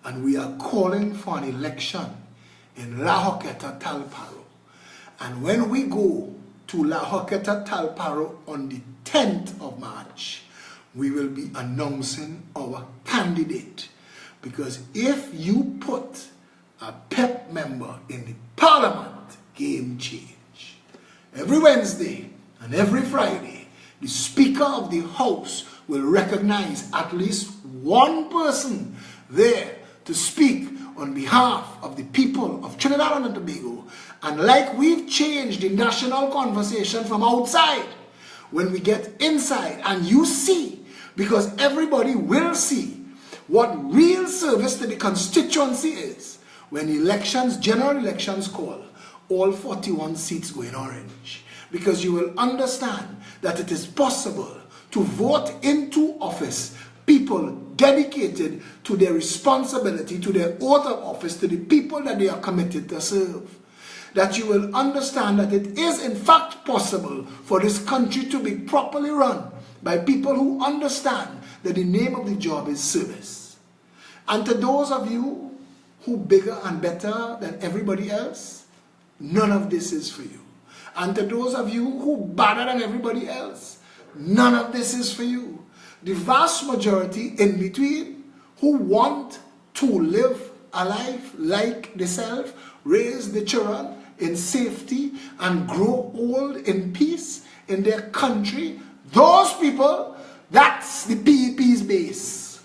And we are calling for an election in La Joqueta, Talparo. And when we go to La Joqueta, Talparo on the 10th of March, we will be announcing our candidate. Because if you put a PEP member in the parliament, game change. Every Wednesday and every Friday, the Speaker of the House will recognize at least one person there to speak on behalf of the people of Trinidad and Tobago. And like we've changed the national conversation from outside, when we get inside and you see, because everybody will see what real service to the constituency is when elections, general elections call, all 41 seats go in orange. Because you will understand that it is possible to vote into office people dedicated to their responsibility, to their oath of office, to the people that they are committed to serve. That you will understand that it is in fact possible for this country to be properly run by people who understand that the name of the job is service. And to those of you who bigger and better than everybody else, none of this is for you. And to those of you who better than everybody else, none of this is for you. The vast majority in between who want to live a life like themselves, raise the children in safety and grow old in peace in their country, those people, that's the PEP's base.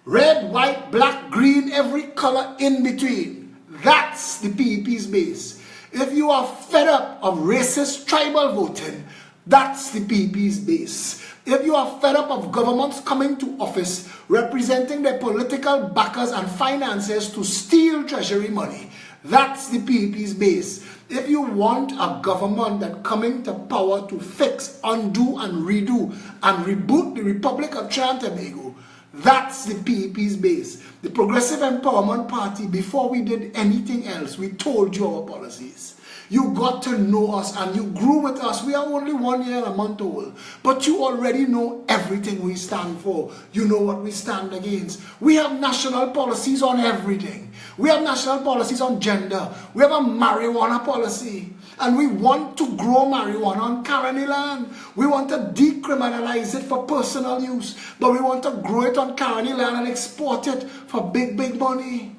Red, white, black, green, every color in between. That's the PEP's base. If you are fed up of racist tribal voting, that's the PEP's base. If you are fed up of governments coming to office representing their political backers and financiers to steal treasury money, that's the PEP's base. If you want a government that coming to power to fix, undo and redo and reboot the Republic of Trinidad and Tobago, that's the PEP's base. The Progressive Empowerment Party, before we did anything else, we told you our policies. You got to know us and you grew with us. We are only 1 year and a month old. But you already know everything we stand for. You know what we stand against. We have national policies on everything. We have national policies on gender. We have a marijuana policy. And we want to grow marijuana on Caroni land. We want to decriminalize it for personal use. But we want to grow it on Caroni land and export it for big, big money.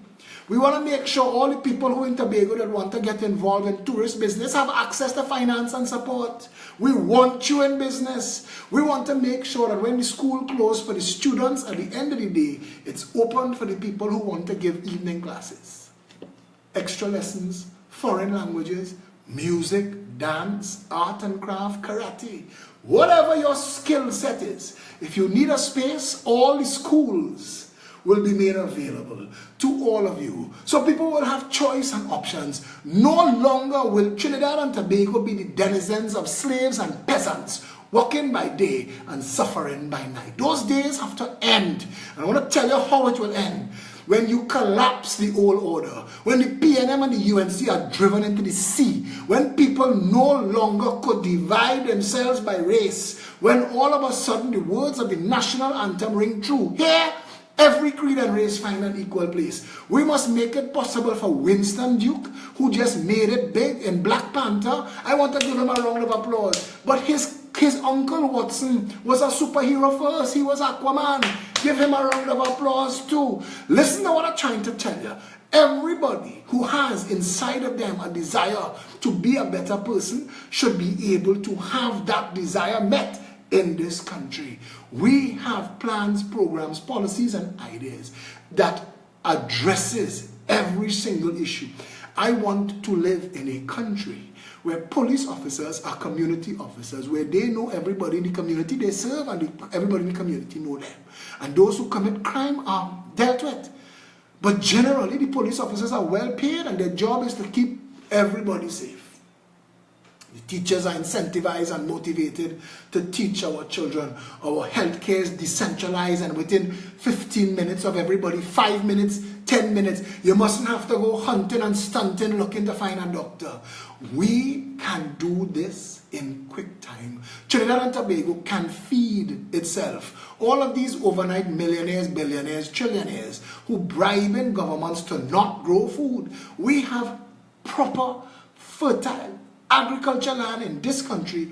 We want to make sure all the people who in Tobago that want to get involved in tourist business have access to finance and support. We want you in business. We want to make sure that when the school closed for the students, at the end of the day, it's open for the people who want to give evening classes. Extra lessons, foreign languages, music, dance, art and craft, karate. Whatever your skill set is, if you need a space, all the schools will be made available to all of you. So people will have choice and options. No longer will Trinidad and Tobago be the denizens of slaves and peasants, working by day and suffering by night. Those days have to end. And I want to tell you how it will end. When you collapse the old order, when the PNM and the UNC are driven into the sea, when people no longer could divide themselves by race, when all of a sudden the words of the national anthem ring true. Here, every creed and race find an equal place. We must make it possible for Winston Duke, who just made it big in Black Panther. I want to give him a round of applause. But his uncle Watson was a superhero first. He was Aquaman. Give him a round of applause too. Listen to what I'm trying to tell you. Everybody who has inside of them a desire to be a better person should be able to have that desire met in this country. We have plans, programs, policies and ideas that addresses every single issue. I want to live in a country where police officers are community officers, where they know everybody in the community they serve and everybody in the community know them. And those who commit crime are dealt with. But generally, the police officers are well paid and their job is to keep everybody safe. The teachers are incentivized and motivated to teach our children. Our healthcare is decentralized and within 15 minutes of everybody, 5 minutes, 10 minutes, you mustn't have to go hunting and stunting looking to find a doctor. We can do this in quick time. Trinidad and Tobago can feed itself. All of these overnight millionaires, billionaires, trillionaires who bribe in governments to not grow food. We have proper, fertile agriculture land in this country,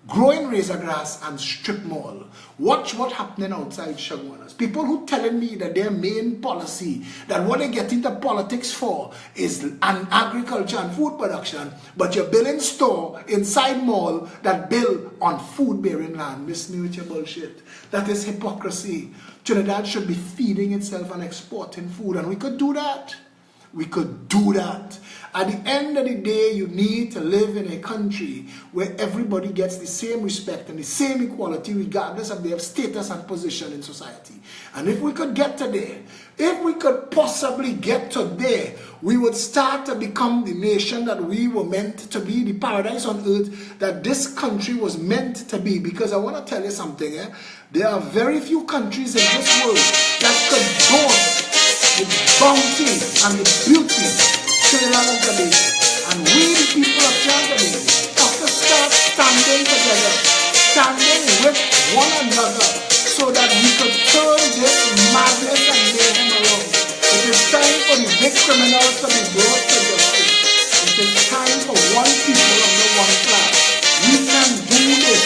growing razor grass and strip mall. Watch what's happening outside Shagwanas. People who telling me that their main policy, that what they get into politics for is an agriculture and food production, but you're building store inside mall that build on food bearing land. Miss me with your bullshit. That is hypocrisy. Trinidad should be feeding itself and exporting food, and we could do that. We could do that. At the end of the day, you need to live in a country where everybody gets the same respect and the same equality regardless of their status and position in society. And if we could get to there, if we could possibly get to there, we would start to become the nation that we were meant to be, the paradise on earth that this country was meant to be. Because I want to tell you something, there are very few countries in this world that could boast the bounty and the beauty Trinidad and Tobago. And we, the people of Trinidad and Tobago, have to start standing together, standing with one another, so that we could turn this madness and mayhem around. It is time for the big criminals to be brought to justice. It is time for one people under one flag. We can do this.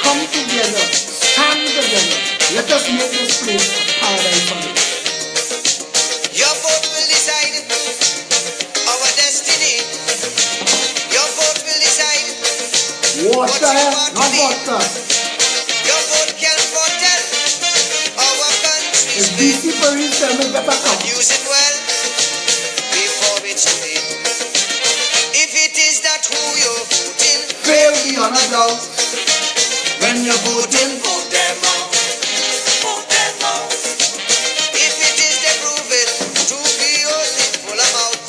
Come together, stand together. Let us make this place a paradise on earth. Your vote will decide our destiny. Water, not vodka. Your vote can foretell our country's If DC Paris tell me get a cup. use it well before it's too late. If it is that who you're voting, Fail beyond a doubt. when you're voting, vote them out. Vote them out. If it is they prove it to be only full amount,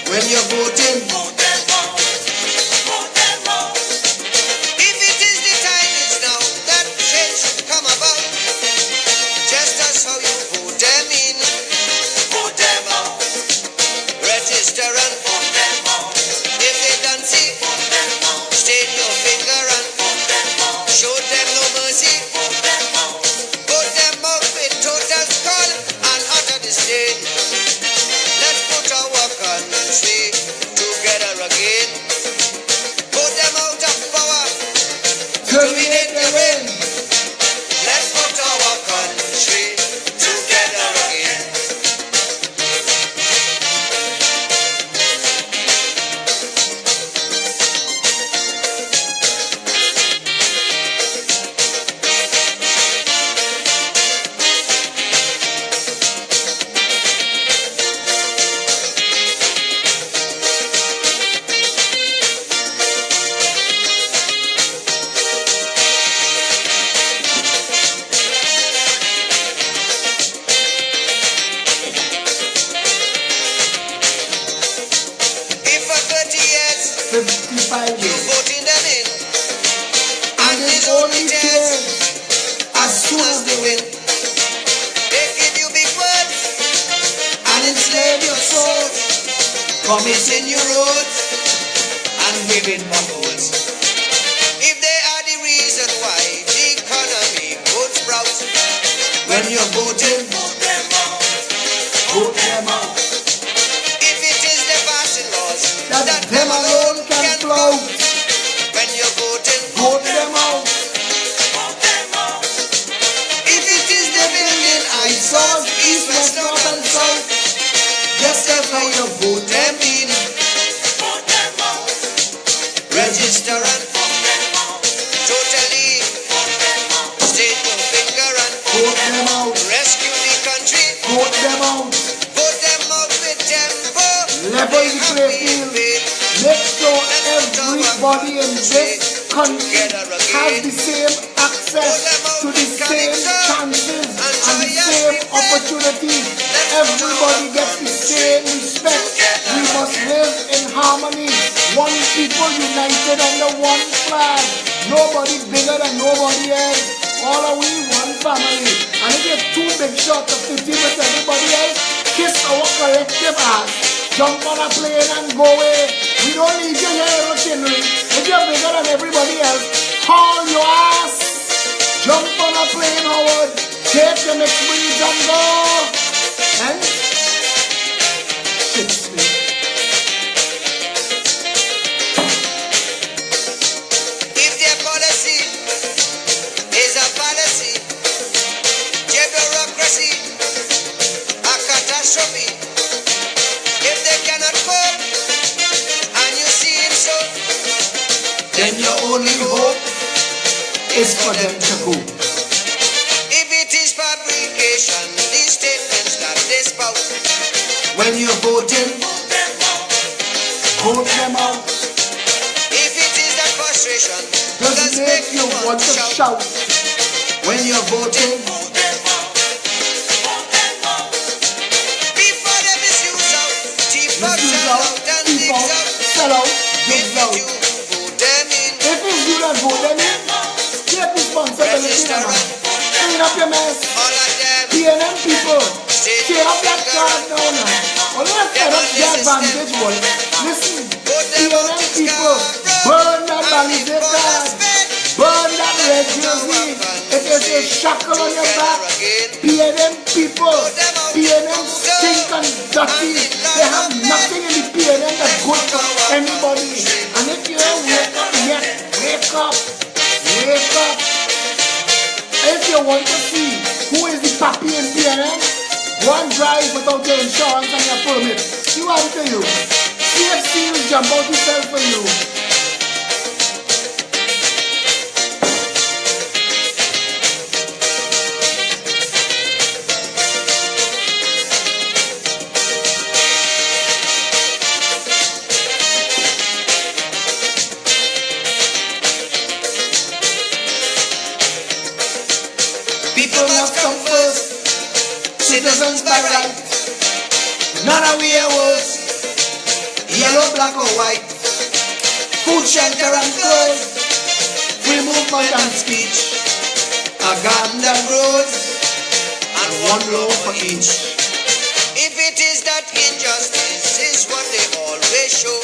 when you're voting, vote them out. Vote them out. If it is the time is now that change should come about, just as how you vote them in, vote them out. Register and vote them out. If they don't see, vote them out. Stain your finger and vote them out. Show them no mercy, vote them out. Vote them out with total scorn and utter disdain. Let's put our country together again. Vote them out of power, terminate the reign. Let's put our country together again. If for 30 years 55 you years. voting them in, And it's only change as soon as they win, they give you big words and enslave your soul, committing your roads and giving potholes. If they are the reason why the economy goes sprout, when you're voting, vote them out. Vote them out. If it is the passing laws That them alone can float. when you're voting, Vote them out. vote them out. If it is the building eyesores, east, west, north, and south, just as how you vote them in, vote them out. Register and vote them out. Totally vote them out. State your finger and Vote them out. rescue the country. Vote them out. Vote them out with tempo. Level the playing field. Make sure everybody in this country has the same access to the same chances and the same opportunities. Everybody gets the same respect. We must live in harmony. One people united under one flag. Nobody bigger than nobody else. All are we one family. And if you're too big shot to 50 with everybody else, kiss our collective ass. Jump on a plane and go away. We don't need you here in Machinery. If you're bigger than everybody else, haul your ass. Jump on a plane, Howard. Take the mixed breeds and go. And shit sleep. If their policy is a fallacy, their bureaucracy a catastrophe. If they cannot cope, and you see it so, Then your only hope is for them to go. if it is fabrication, these statements that they spout, When you're voting, vote them out. vote them out. If it is that frustration, Doesn't make you want to shout. When you're voting, vote them out. Vote them out. Before they misuse out, cheap out, misuse sell out, out, and keep digs out, out. sell out, If gives out. you vote them in, If it's you that vote them in, take responsibility register now. and vote them Clean up your mess. all of them. PNM people, tear up that card now now. Only I set up the advantage, boy. Listen, PNM people, burn that Balizé card. Burn that red jersey. It is a shackle on your back. PNM people, PNM stink and dirty. They have nothing in the PNM that's good for anybody. And if you ain't wake up yet, wake up. Wake up. If you want to see who is the papi in PNM, go and drive without your insurance and your permit. See what I tell you. CFC will jump out the cell for you. People must come first. Citizens by right. None are we worse. Yellow, black or white. Food, shelter and clothes. Free movement and speech. A garden that grows. And one law for each. If it is that injustice is what they always show.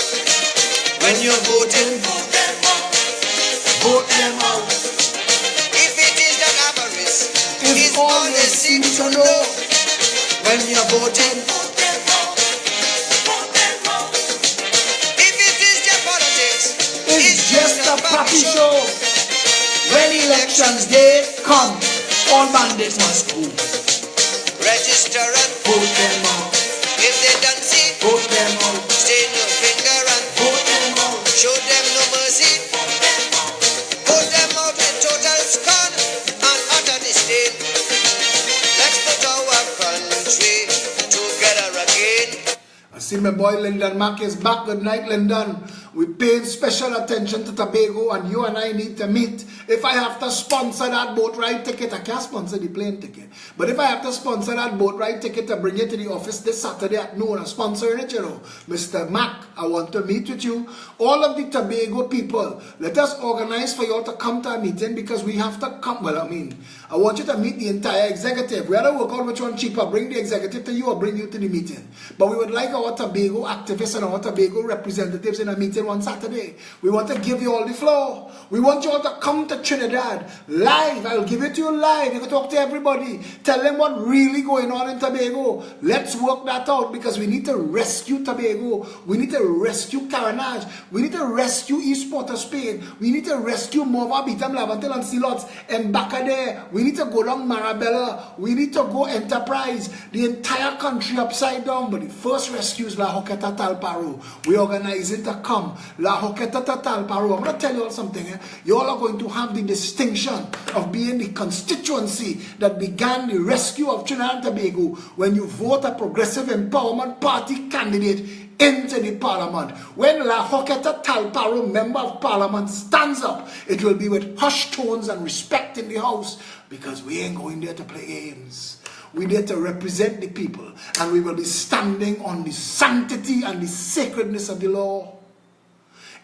When you're voting, vote them out. Vote them out. If it is that avarice Is is all they seem to know. When you're voting, Vote them out. Vote them out. If it is their politics, it's just a puppy show. When elections day come, all bandits must go. Register and Vote them out. if they don't see, Vote them out. stain your finger and Vote them out. show them no mercy. Vote them out with total scorn and utter disdain. Let's put our country together again. I see my boy Lyndon Mack is back. Good night, Lyndon. We paid special attention to Tobago, and you and I need to meet. If I have to sponsor that boat ride ticket, I can't sponsor the plane ticket. But if I have to sponsor that boat ride ticket to bring you to the office this Saturday at noon, I'm sponsoring it, you know. Mr. Mack, I want to meet with you. All of the Tobago people, let us organize for you all to come to a meeting, because we have to come. Well, I want you to meet the entire executive. We have to work out which one cheaper, bring the executive to you or bring you to the meeting. But we would like our Tobago activists and our Tobago representatives in a meeting on Saturday. We want to give you all the floor. We want you all to come to Trinidad live. I'll give it to you live. You can talk to everybody. Tell them what really going on in Tobago. Let's work that out, because we need to rescue Tobago. We need to rescue Caranage. We need to rescue East Port of Spain. We need to rescue Mova, Bitam, Lavantel and Silots and Bacadere. We need to go down Marabella. We need to go Enterprise. The entire country upside down. But the first rescue is La Hoqueta Talparo. We organize it to come. La Hoqueta Talparo. I'm going to tell you all something. You all are going to have the distinction of being the constituency that began the rescue of Trinidad and Tobago when you vote a Progressive Empowerment Party candidate into the parliament. When La Hoqueta Talparo, member of parliament, stands up, it will be with hushed tones and respect in the house, because we ain't going there to play games. We're there to represent the people, and we will be standing on the sanctity and the sacredness of the law.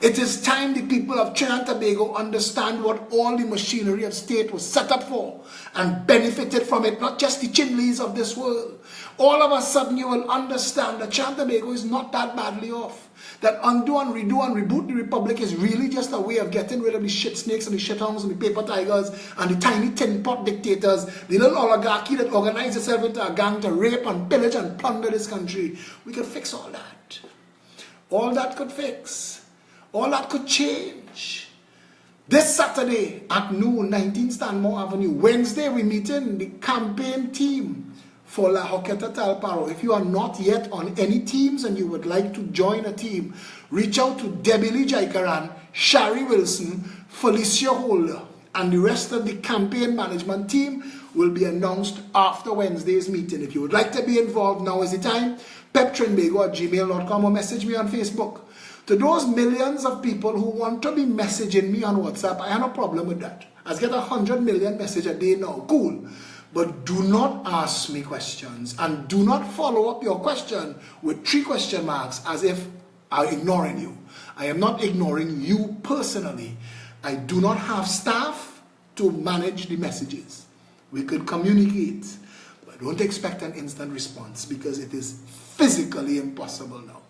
It is time the people of Trinidad and Tobago understand what all the machinery of state was set up for and benefited from it, not just the Chinleys of this world. All of a sudden you will understand that Trinidad and Tobago is not that badly off. That undo and redo and reboot the republic is really just a way of getting rid of the shit snakes and the shit hounds and the paper tigers and the tiny tin pot dictators, the little oligarchy that organizes itself into a gang to rape and pillage and plunder this country. We could fix all that. All that could fix. All that could change. This Saturday at noon, 19 Stanmore Avenue. Wednesday, we meet in the campaign team for La Hoqueta Talparo. If you are not yet on any teams and you would like to join a team, reach out to Debbie Lee Jaikaran, Shari Wilson, Felicia Holder, and the rest of the campaign management team will be announced after Wednesday's meeting. If you would like to be involved, now is the time. peptrinbago@gmail.com or message me on Facebook. To those millions of people who want to be messaging me on WhatsApp, I have no problem with that. I get 100 million messages a day now. Cool. But do not ask me questions, and do not follow up your question with 3 question marks as if I'm ignoring you. I am not ignoring you personally. I do not have staff to manage the messages. We could communicate, but don't expect an instant response, because it is physically impossible now.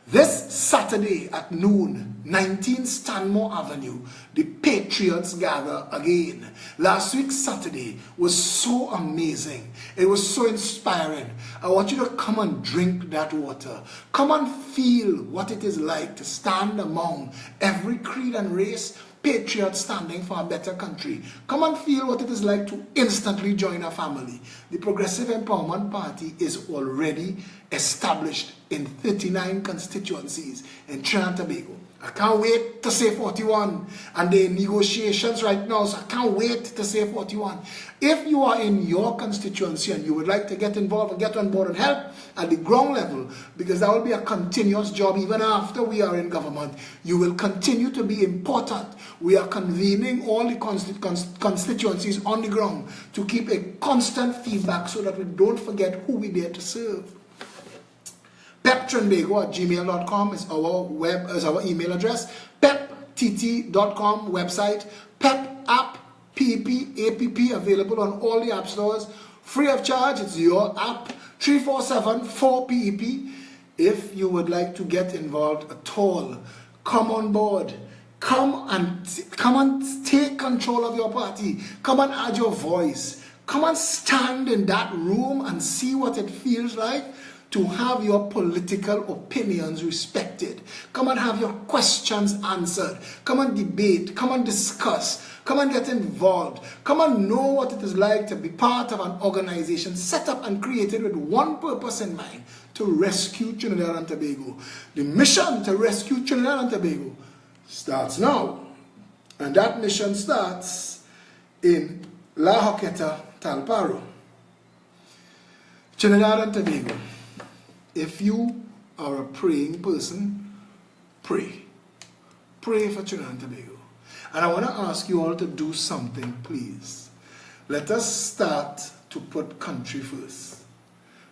This Saturday at noon, 19 Stanmore Avenue, the Patriots gather again. Last week Saturday was so amazing. It was so inspiring. I want you to come and drink that water. Come and feel what it is like to stand among every creed and race, patriots standing for a better country. Come and feel what it is like to instantly join a family. The Progressive Empowerment Party is already established in 39 constituencies in Trinidad and Tobago. I can't wait to say 41, and they're in negotiations right now, so I can't wait to say 41. If you are in your constituency and you would like to get involved and get on board and help at the ground level, because that will be a continuous job even after we are in government, you will continue to be important. We are convening all the constituencies on the ground to keep a constant feedback so that we don't forget who we there to serve. peptrinbago@gmail.com is our email address. peptt.com website. Pep app, PEP, available on all the app stores. Free of charge, it's your app. 347-4PEP. If you would like to get involved at all, come on board. Come and take control of your party. Come and add your voice. Come and stand in that room and see what it feels like to have your political opinions respected. Come and have your questions answered. Come and debate. Come and discuss. Come and get involved. Come and know what it is like to be part of an organization set up and created with one purpose in mind: to rescue Trinidad and Tobago. The mission to rescue Trinidad and Tobago starts now. And that mission starts in La Joqueta, Talparo. Trinidad and Tobago. If you are a praying person, pray. Pray for Trinidad and Tobago. And I want to ask you all to do something, please. Let us start to put country first.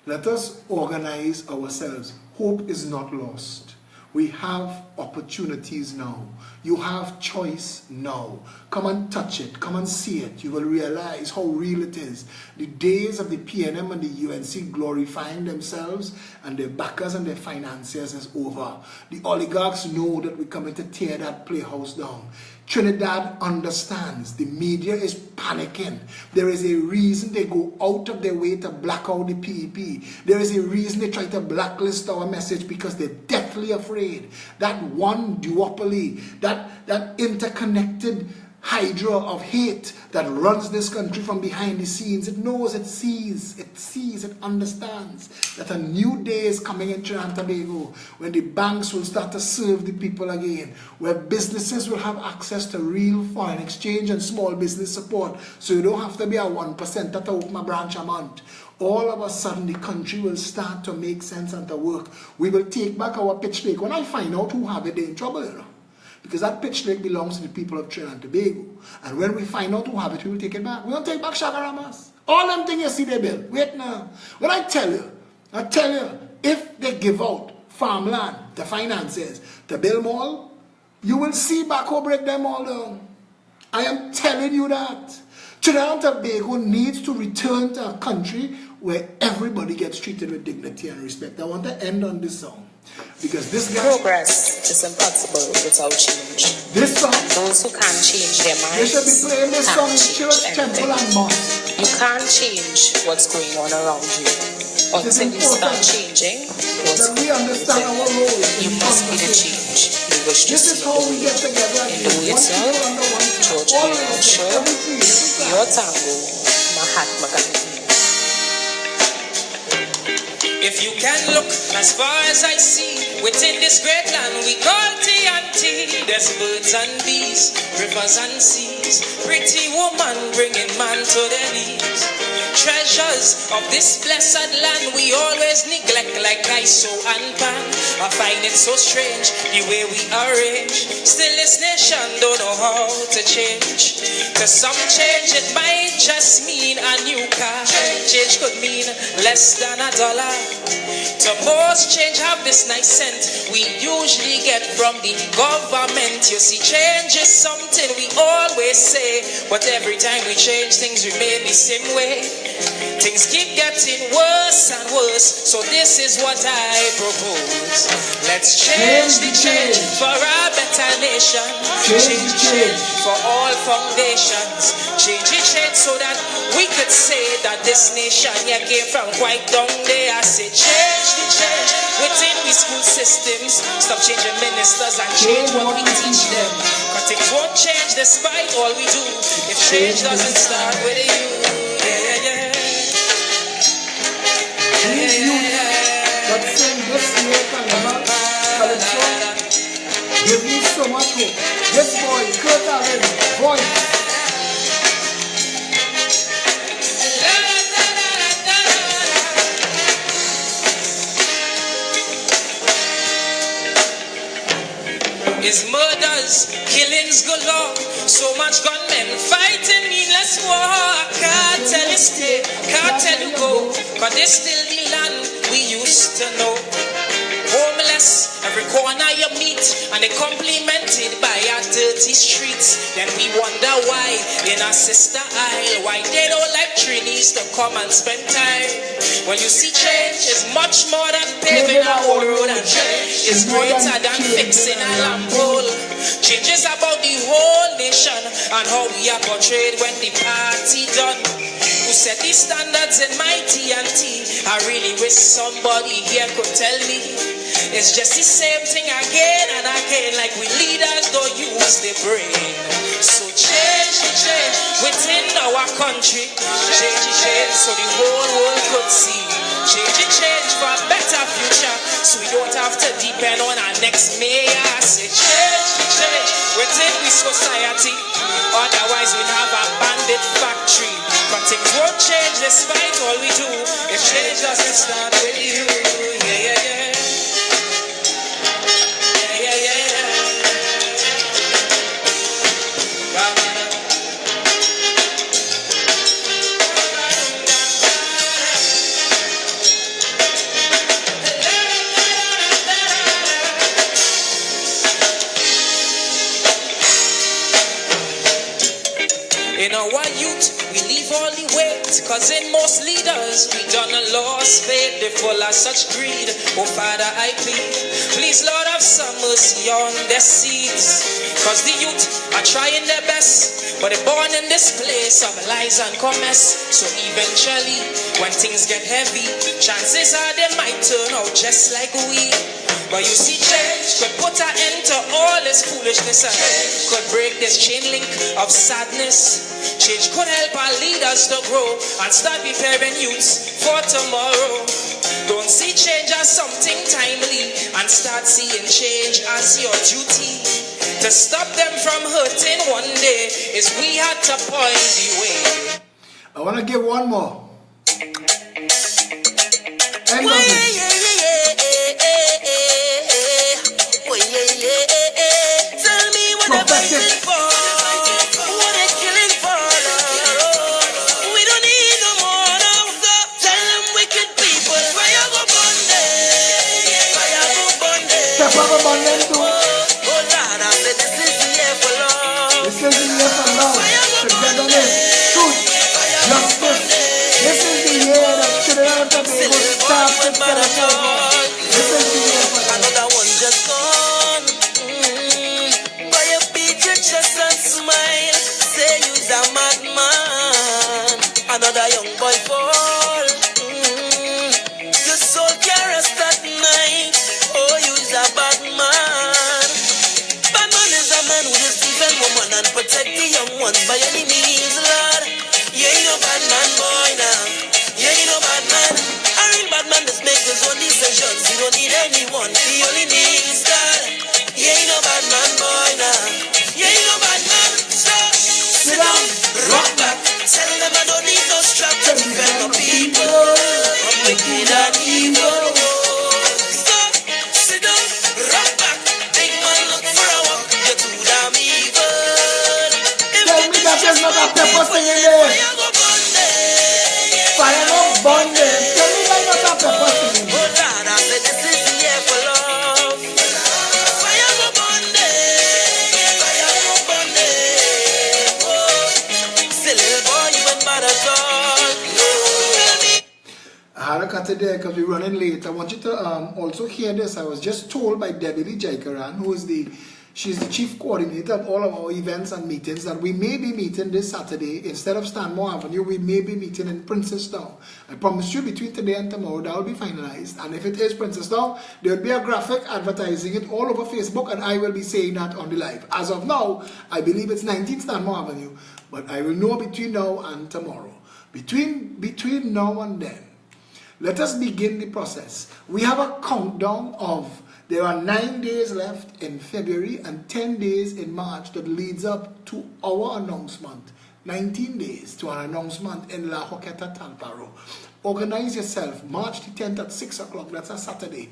Let us organize ourselves. Hope is not lost. We have opportunities now. You have choice now. Come and touch it. Come and see it. You will realize how real it is. The days of the PNM and the UNC glorifying themselves and their backers and their financiers is over. The oligarchs know that we're coming to tear that playhouse down. Trinidad understands. The media is panicking. There is a reason they go out of their way to black out the PEP. There is a reason they try to blacklist our message, because they're deathly afraid that one duopoly, that interconnected hydra of hate that runs this country from behind the scenes, it knows, it sees, it understands that a new day is coming in Trinidad and Tobago when the banks will start to serve the people again, where businesses will have access to real foreign exchange and small business support, so you don't have to be a 1% to open a branch a month. All of a sudden the country will start to make sense and to work. We will take back our pitch lake. When I find out who have it, they're in trouble, you know. Because that pitch lake belongs to the people of Trinidad and Tobago. And when we find out who have it, we will take it back. We don't take back Shagaramas. All them things you see they build. Wait now. When I tell you, if they give out farmland to financiers to build mall, you will see Baco break them all down. I am telling you that. Trinidad and Tobago needs to return to a country where everybody gets treated with dignity and respect. I want to end on this song. Because this guy, progress is impossible without change. This song, those who can't change their minds, they should be playing this song in church, temple, and mosque. You can't change what's going on around you until you start changing. That we understand our role. You must be the change you wish to see. This is how we get together. In the way itself, George your tango, Mahatma Gandhi. If you can look as far as I see, within this great land we call TNT, there's birds and bees, rivers and seas, pretty woman bringing man to their knees. Treasures of this blessed land we always neglect like ISO and pan. I find it so strange the way we arrange. Still this nation don't know how to change. To some change it might just mean a new car. Change could mean less than $1. To most change have this nice scent we usually get from the government. You see, change is something we always say, but every time we change things remain the same way. Things keep getting worse and worse, so this is what I propose. Let's change the change for a better nation. Change the change for all foundations. Change the change so that we could say that this nation here came from quite down there. I say change the change within we school systems. Stop changing ministers and change what we teach them. But things won't change despite all we do if change doesn't start with you. These youth that sing this year give me so much hope. This boy, Kurt Allen, voice. Is murder leaders, killings galore. So much gunmen fighting meaningless war. Can't tell you stay, can't tell you go, 'cause this still the land we used to know. Homeless, every corner you meet, and they complimented by our dirty streets. Then we wonder why in our sister isle, why they don't like trainees to come and spend time. When you see change is much more than paving a whole road, and change is greater than fixing a lamp pole. Change is about the whole nation and how we are portrayed when the party done. Who set these standards in my TNT? I really wish somebody here could tell me. It's just the same thing again and again, like we leaders don't use the brain. So change the change within our country. Change the change so the whole world could see. Change the change for a better future, so we don't have to depend on our next mayor. Say change the change within the society, otherwise we'd have a bandit factory. But things won't change despite all we do if change doesn't start with you. Yeah, yeah, yeah. In our youth, we leave all the weight, 'cause in most leaders, we done a lost faith. They full of such greed. Oh Father, I plead, please Lord have some mercy on their seeds. 'Cause the youth are trying their best, but they're born in this place of lies and commerce. So eventually, when things get heavy, chances are they might turn out just like we. But you see, change could put an end to all this foolishness and could break this chain link of sadness. Change could help our leaders to grow and start preparing youths for tomorrow. Don't see change as something timely and start seeing change as your duty. To stop them from hurting one day is we had to point the way. I want to give one more. End of it. Prophetic. Another one just gone. Buy a beat your chest and smile. Say you's a madman. Another young boy fall. Your soul can't rest at night. Oh, you's a bad man. Bad man is a man who just defend woman and protect the young ones by any means, Lord. You ain't no bad man, boy, now. You ain't no bad man. Bad man just make his own decisions. He don't need anyone. He only needs God. He ain't no bad man, boy, now. He ain't no bad man. So sit down, rock back. Tell them I don't need no strap to defend my people. I'm wicked and evil. So sit down, rock back. Big man look for a walk. You're too damn evil. Tell me that there's not a pepper singing there. Fire go burn them. Tell me that not a pepper singing. Oh Lord, I said this is the year for love. Fire go burn them. Fire go burn them. Oh, still little boy, you ain't bad at all. Tell me. I had a cut today because we're running late. I want you to also hear this. I was just told by Debbie Jackasses, who is she's the chief coordinator of all of our events and meetings, that we may be meeting this Saturday. Instead of Stanmore Avenue, we may be meeting in Princestown. I promise you, between today and tomorrow, that will be finalized. And if it is Princestown, there will be a graphic advertising it all over Facebook, and I will be saying that on the live. As of now, I believe it's 19 Stanmore Avenue, but I will know between now and tomorrow. Between now and then, let us begin the process. We have a countdown of, there are 9 days left in February and 10 days in March that leads up to our announcement. 19 days to an announcement in La Joqueta, Talparo. Organize yourself. March the 10th at 6 o'clock. That's a Saturday.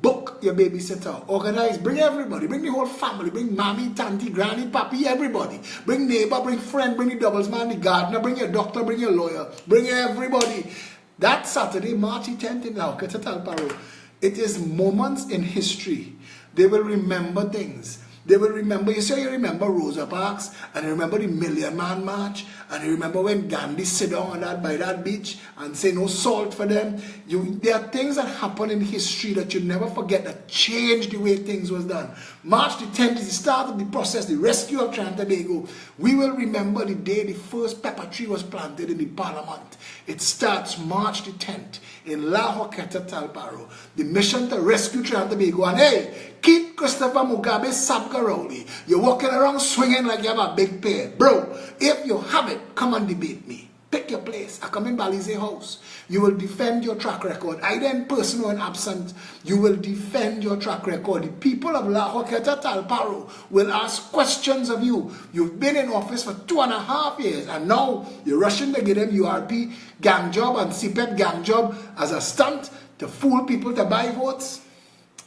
Book book your babysitter, organize, bring everybody, bring the whole family, bring mommy, tanty, granny, papi, everybody. Bring neighbor, bring friend, bring the doubles man, the gardener, bring your doctor, bring your lawyer, bring everybody. That Saturday, March 10th in Lauketa Talparo, it is moments in history. They will remember things. They will remember, you remember Rosa Parks, and you remember the Million Man March, and you remember when Gandhi sit down by that beach and say no salt for them. There are things that happen in history that you never forget that changed the way things was done. March the 10th is the start of the process, the rescue of Trinidad and Tobago. We will remember the day the first pepper tree was planted in the Parliament. It starts March the 10th in La Joqueta, Talparo. The mission to rescue Trinidad and Tobago. And hey, keep Christopher Mugabe Sabgaroli. You're walking around swinging like you have a big pair. Bro, if you have it, come and debate me. Pick your place. I come in Balize House. You will defend your track record. Either in person or in absence, you will defend your track record. The people of La Joqueta Talparo will ask questions of you. You've been in office for 2.5 years, and now you're rushing to get them URP gang job and CPEP gang job as a stunt to fool people to buy votes.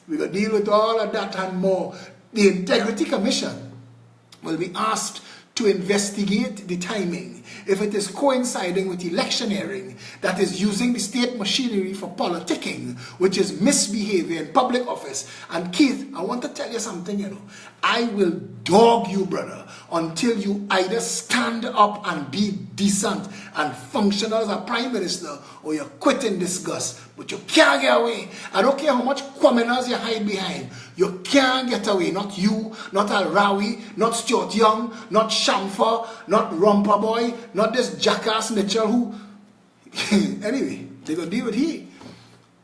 We're going to deal with all of that and more. The Integrity Commission will be asked to investigate the timing, if it is coinciding with electioneering that is using the state machinery for politicking, which is misbehavior in public office. And Keith, I want to tell you something, I will dog you, brother, until you either stand up and be decent and functional as a prime minister, or you're quitting disgust. But you can't get away. I don't care how much criminals you hide behind. You can't get away. Not you, not Al Rawi, not Stuart Young, not Shamfa, not Romper Boy, not this jackass Mitchell who... Anyway, they're going to deal with he.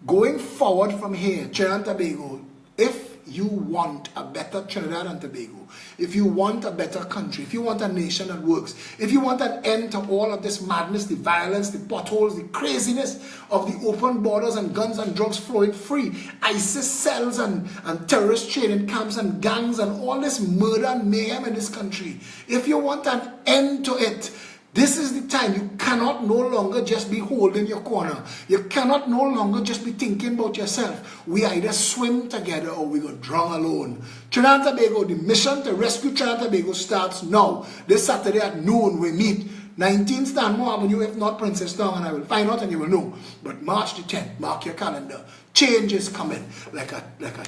Going forward from here, Trinidad and Tobago, if you want a better Trinidad and Tobago, if you want a better country, if you want a nation that works, if you want an end to all of this madness, the violence, the potholes, the craziness of the open borders and guns and drugs flowing free, ISIS cells and terrorist training camps and gangs and all this murder and mayhem in this country, if you want an end to it, this is the time. You cannot no longer just be holding your corner. You cannot no longer just be thinking about yourself. We either swim together or we go drown alone. Trinidad and Tobago, the mission to rescue Trinidad and Tobago starts now. This Saturday at noon we meet. 19 Stanmore Avenue, if not Princess Town, and I will find out and you will know. But March the 10th, mark your calendar. Change is coming. Like a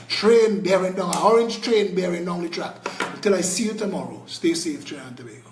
train bearing down, an orange train bearing down the track. Until I see you tomorrow, stay safe, Trinidad and Tobago.